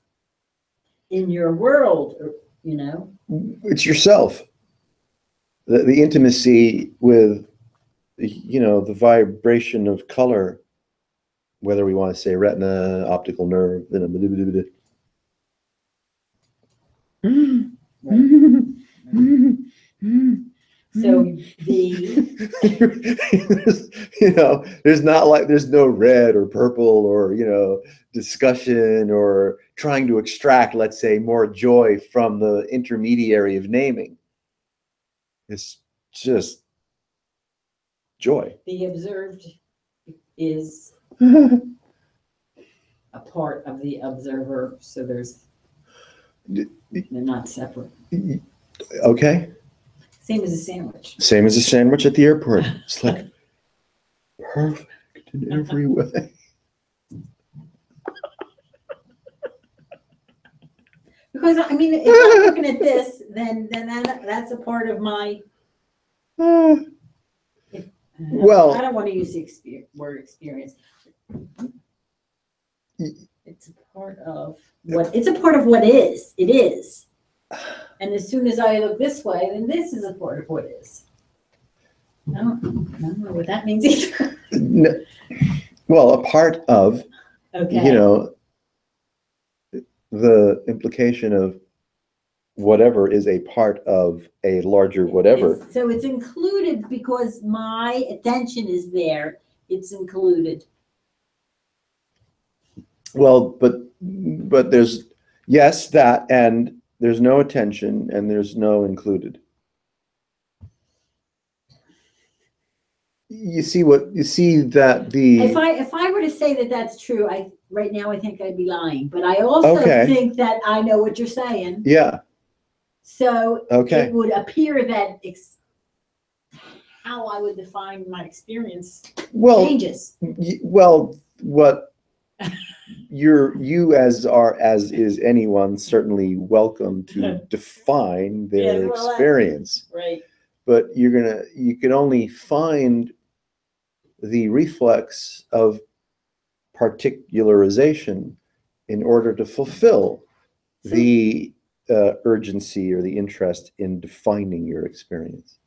in your world, you know. It's yourself. The intimacy with, you know, the vibration of color, whether we want to say retina, optical nerve, you know, So the you know, there's no red or purple or, you know, discussion or trying to extract, let's say, more joy from the intermediary of naming. It's just joy. the observed is a part of the observer, so they're not separate. Okay. Same as a sandwich. Same as a sandwich at the airport. It's like perfect in every way. Because I mean, if I'm looking at this, then that's a part of my. Well, I don't want to use the word experience. It's a part of what. It's a part of what is. It is. And as soon as I look this way, then this is a part of what is. I don't know what that means either. No, well, a part of, Okay. you know, the implication of whatever is a part of a larger whatever. So it's included because my attention is there. It's included. Well, but there's, yes, that, and there's no attention and there's no included. You see that the. If I were to say that that's true, right now I think I'd be lying. But I also Okay. think that I know what you're saying. Yeah. So Okay. it would appear that how I would define my experience changes. Well, what you as is anyone certainly welcome to define their Yes, well, experience, Right. but you can only find the reflex of particularization in order to fulfill the urgency or the interest in defining your experience.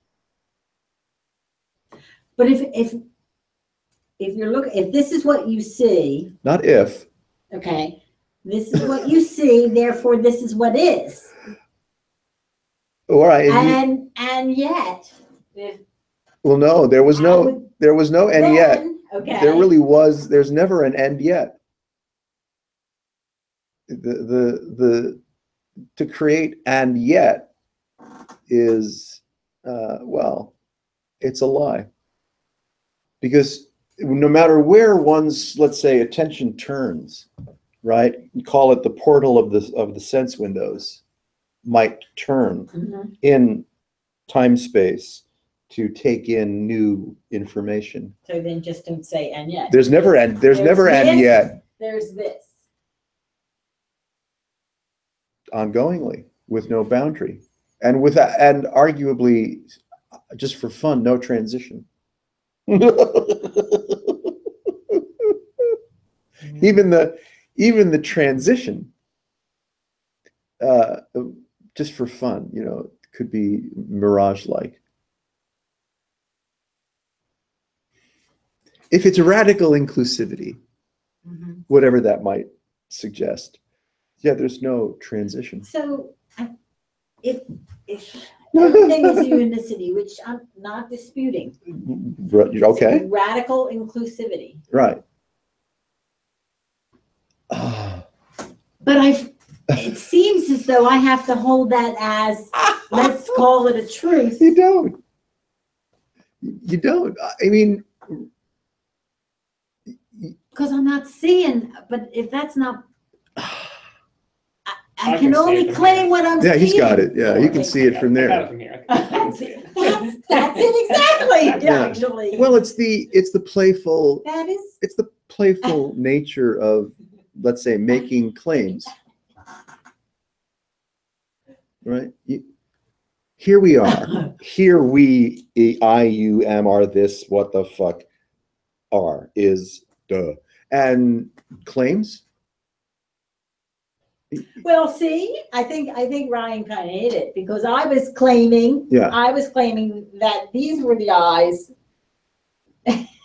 But if this is what you see, Not if. okay, this is what you see, therefore this is what is. All right. And yet, Well, no, there was no and yet. Okay. There's never an end yet. To create and yet is, well, it's a lie. Because no matter where one's, let's say, attention turns, right? You call it the portal of the sense windows, might turn Mhm. in time space to take in new information. So then just don't say and yet. There's never and this, yet There's this. ongoingly with no boundary and arguably just for fun, no transition. Even the transition, just for fun, could be mirage-like. If it's radical inclusivity, whatever that might suggest, yeah, there's no transition. So if everything is unicity, which I'm not disputing. Okay. So radical inclusivity. Right. But it seems as though I have to hold that as, let's call it a truth. You don't. You don't. I mean, Because I'm not seeing, but if that's not, I I can can see only it from claim here. what I'm yeah, seeing. he's got it. Yeah, you can see it from I got there. it from here. I can see it. That's it exactly, Yeah. actually. Well, it's the playful That is, nature of, let's say, making claims. Right? Here we are. Here we, I, you, am, are, this, what the fuck are, is, duh. And claims? well, see, I think Ryan kind of hit it because I was claiming that these were the eyes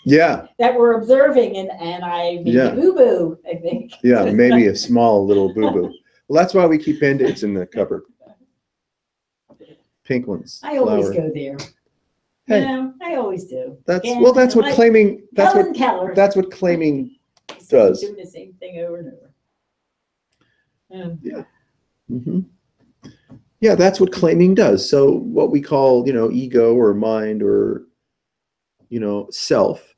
Yeah. that were observing and I made Yeah. a boo-boo, I think. Yeah, maybe a small little boo-boo. Well, that's why we keep Band-Aids in the cupboard. Pink ones. I always flower. go there. Hey. I always do. That's Again, that's what like claiming Helen Keller. that's what claiming She's does. doing the same thing over and over. Mhm. Yeah, that's what claiming does. So what we call, ego or mind or, self,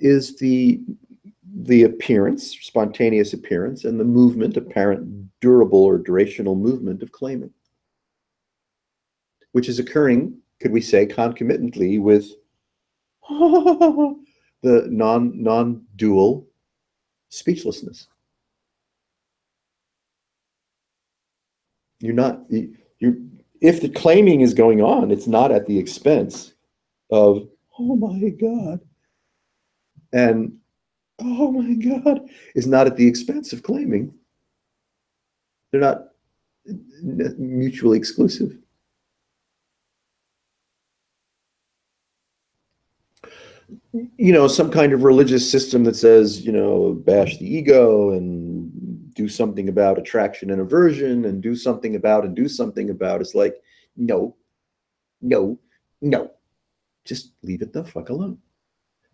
is the appearance, spontaneous appearance, and the movement, apparent, durable or durational movement of claiming, which is occurring, could we say, concomitantly with the non-dual speechlessness. If the claiming is going on, it's not at the expense of, oh my God, and oh my God is not at the expense of claiming. They're not mutually exclusive. Some kind of religious system that says, bash the ego and do something about attraction and aversion and do something about. It's like, no. Just leave it the fuck alone.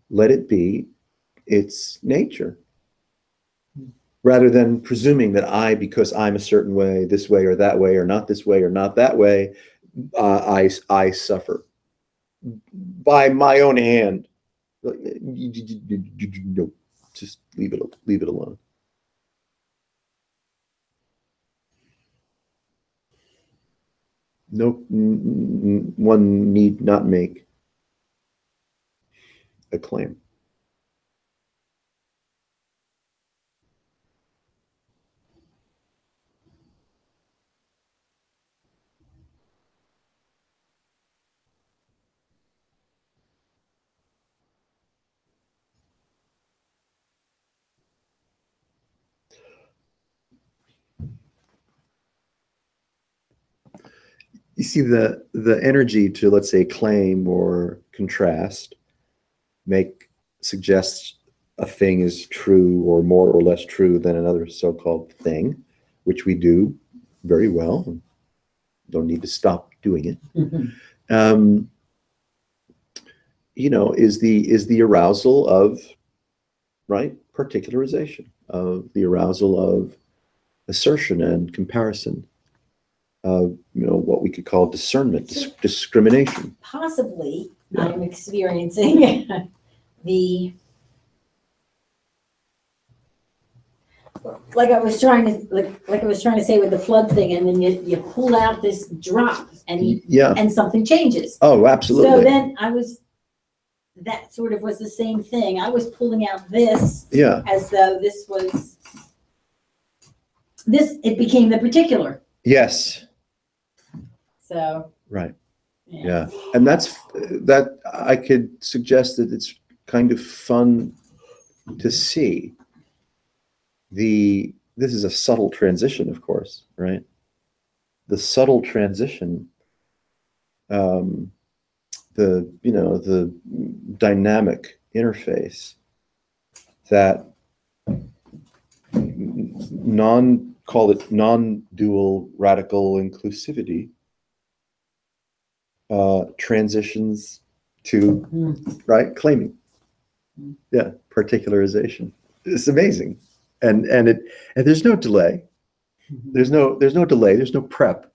Let it be its nature. Rather than presuming that because I'm a certain way, this way or that way, or not this way or not that way, I suffer by my own hand. No, just leave it alone. No, one need not make a claim. You see the energy to, let's say, claim or contrast, suggests a thing is true or more or less true than another so-called thing, which we do very well. Don't need to stop doing it. Is the arousal of, right, particularization, of the arousal of assertion and comparison. What we could call discernment, discrimination. Possibly, Yeah. I'm experiencing like I was trying to, like I was trying to say with the flood thing, and then you pull out this drop Yeah. and something changes. Oh, absolutely. So then that sort of was the same thing. I was pulling out this Yeah. as though it became the particular. Yes. So. Right. Yeah. And that I could suggest that it's kind of fun to see. This is a subtle transition, of course, right? The subtle transition, the dynamic interface that call it non-dual radical inclusivity transitions to right claiming. Yeah, particularization. It's amazing. And there's no delay. There's no delay, there's no prep.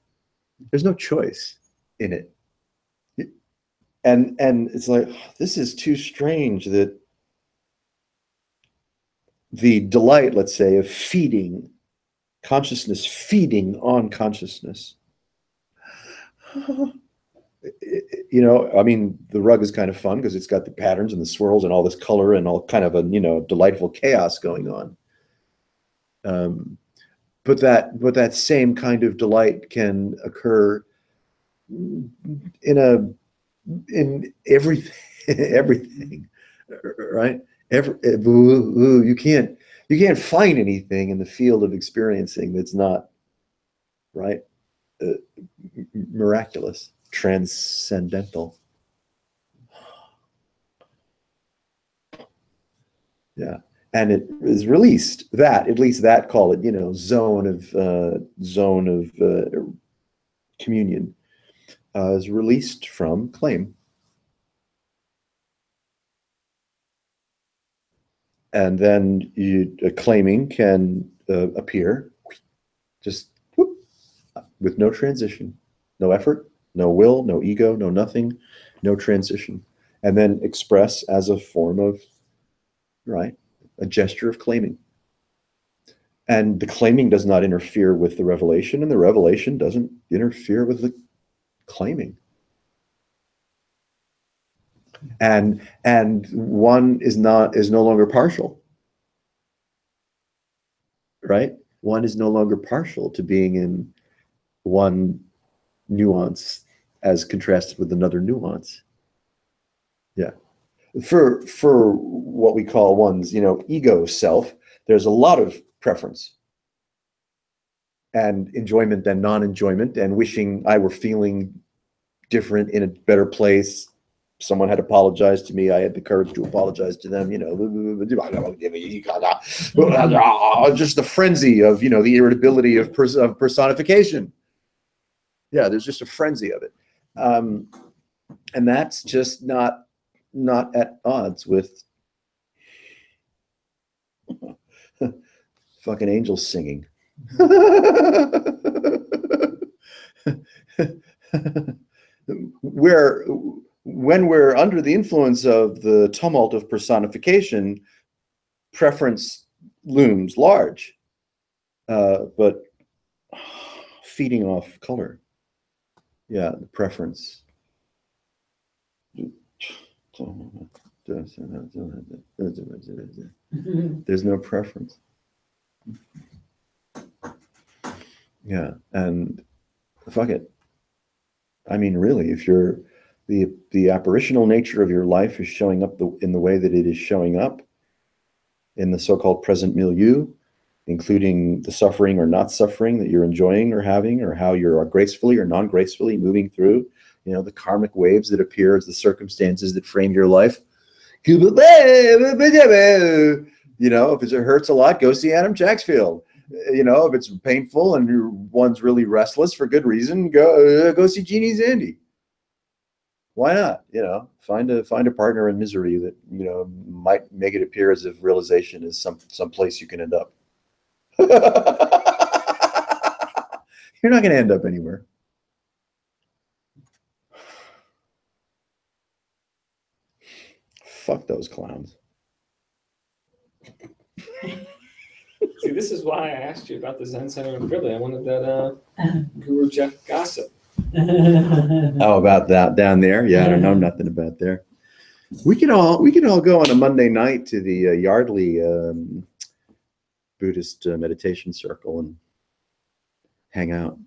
There's no choice in it. And it's like, this is too strange that the delight, let's say, of feeding on consciousness. I mean, the rug is kind of fun because it's got the patterns and the swirls and all this color and all kind of a, delightful chaos going on. But that same kind of delight can occur in everything, everything, right? You can't find anything in the field of experiencing that's not right, miraculous, transcendental. Yeah. And it is released at least that, call it, zone of communion, is released from claim. And then claiming can appear just whoop, with no transition, no effort, no will, no ego, no nothing, no transition. And then express as a form of, right, a gesture of claiming. And the claiming does not interfere with the revelation, and the revelation doesn't interfere with the claiming. And one is no longer partial, right? One is no longer partial to being in one nuance as contrasted with another nuance. Yeah. For what we call one's, ego self, there's a lot of preference and enjoyment and non-enjoyment and wishing I were feeling different in a better place. Someone had apologized to me. I had the courage to apologize to them, just the frenzy of, the irritability of personification. Yeah, there's just a frenzy of it. And that's just not at odds with fucking angels singing. When we're under the influence of the tumult of personification, preference looms large, but feeding off color. Yeah, the preference. There's no preference. Yeah, and fuck it. I mean, really, if you're the apparitional nature of your life is showing up in the way that it is showing up in the so-called present milieu, including the suffering or not suffering that you're enjoying or having, or how you're gracefully or non-gracefully moving through, the karmic waves that appear as the circumstances that frame your life. If it hurts a lot, go see Adam Jacksfield. If it's painful and one's really restless for good reason, go see Jeannie Zandy. Why not? Find a partner in misery that might make it appear as if realization is some place you can end up. You're not going to end up anywhere. Fuck those clowns. See, this is why I asked you about the Zen Center in Philly. I wanted that Guru Jeff gossip. Oh, about that down there? Yeah, I don't know nothing about there. We could all go on a Monday night to the Yardley Buddhist meditation circle and hang out.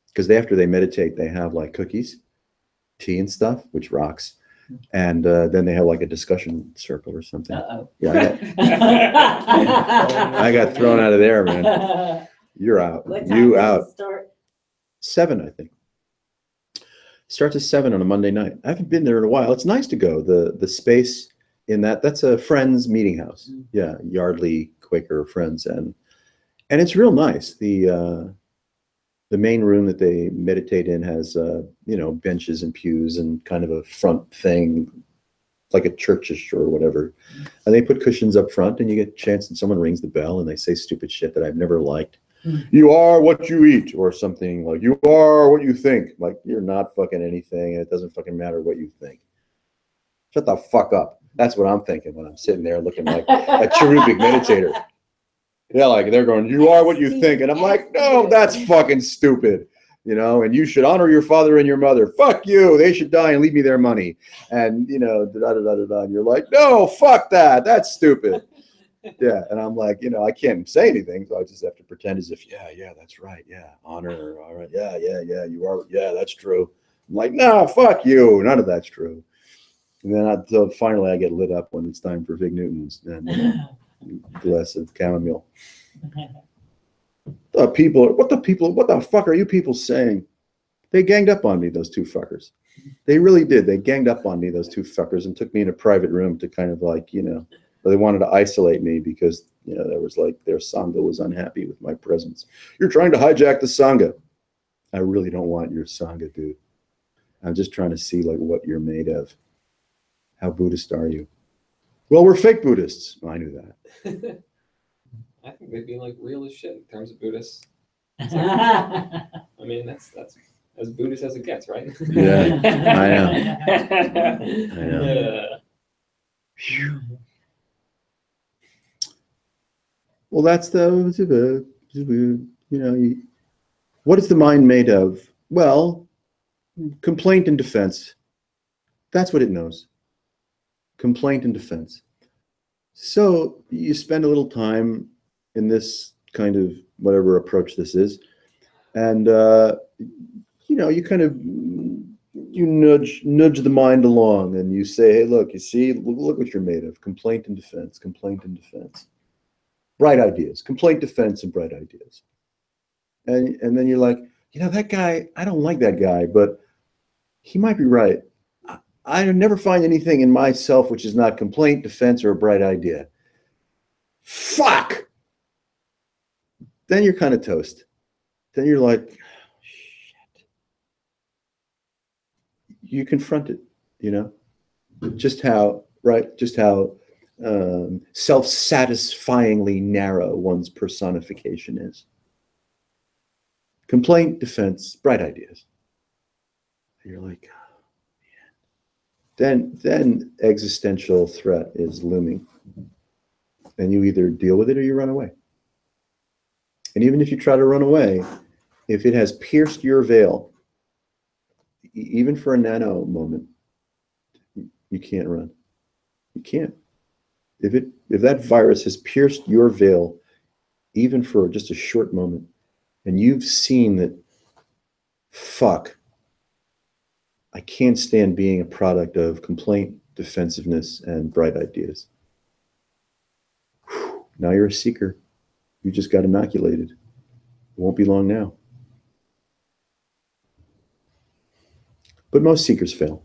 Because after they meditate, they have like cookies, tea and stuff, which rocks. And then they have like a discussion circle or something. Uh-oh. Yeah, I got thrown out of there, man. You're out. What time You does out. it start? 7, I think. Starts at 7 on a Monday night. I haven't been there in a while. It's nice to go. The space in that's a Friends meeting house. Yeah, Yardley Quaker Friends, and it's real nice. The main room that they meditate in has benches and pews and kind of a front thing, like a churchish or whatever. And they put cushions up front, and you get a chance, and someone rings the bell, and they say stupid shit that I've never liked. You are what you eat, or something like you are what you think. Like, you're not fucking anything, and it doesn't fucking matter what you think. Shut the fuck up. That's what I'm thinking when I'm sitting there looking like a cherubic meditator. Yeah, like they're going, you are what you think. And I'm like, no, that's fucking stupid. And you should honor your father and your mother. Fuck you. They should die and leave me their money. And, da-da-da-da-da. And you're like, no, fuck that. That's stupid. Yeah. And I'm like, I can't say anything. So I just have to pretend as if, yeah, that's right. Yeah. Honor. All right. Yeah. You are. Yeah, that's true. I'm like, no, fuck you. None of that's true. And then so finally I get lit up when it's time for Fig Newtons and a glass of chamomile. What the fuck are you people saying? They ganged up on me, those two fuckers. They really did. They ganged up on me, those two fuckers, and took me in a private room to kind of like, they wanted to isolate me because, there was like their Sangha was unhappy with my presence. You're trying to hijack the Sangha. I really don't want your Sangha, dude. I'm just trying to see like what you're made of. How Buddhist are you? Well, we're fake Buddhists. I knew that. I think they'd be like real as shit in terms of Buddhists. I mean, that's as Buddhist as it gets, right? Yeah, I know. Yeah. Well, that's what is the mind made of? Well, complaint and defense. That's what it knows. Complaint and defense. So you spend a little time in this kind of whatever approach this is, and you kind of nudge the mind along, and you say, hey, look, you see, look what you're made of. Complaint and defense. Complaint and defense. Bright ideas. Complaint, defense, and bright ideas. And then you're like, that guy, I don't like that guy, but he might be right. I never find anything in myself which is not complaint, defense, or a bright idea. Fuck! Then you're kind of toast. Then you're like, shit. You confront it, just how self-satisfyingly narrow one's personification is. Complaint, defense, bright ideas. And you're like, then existential threat is looming. And you either deal with it or you run away. And even if you try to run away, if it has pierced your veil, even for a nano moment, you can't run. You can't. If that virus has pierced your veil, even for just a short moment, and you've seen that, fuck, I can't stand being a product of complaint, defensiveness, and bright ideas. Whew. Now you're a seeker. You just got inoculated. It won't be long now. But most seekers fail.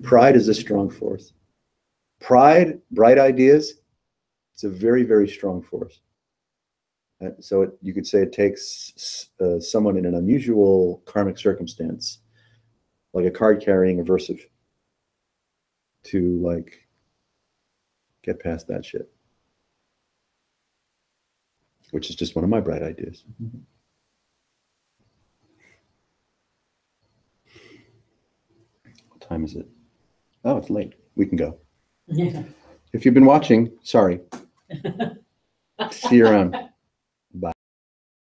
Pride is a strong force. Pride, bright ideas, it's a very, very strong force. So you could say it takes someone in an unusual karmic circumstance, like a card-carrying aversive, to like get past that shit. Which is just one of my bright ideas. What time is it? Oh, it's late. We can go. Yeah. If you've been watching, sorry. See you around.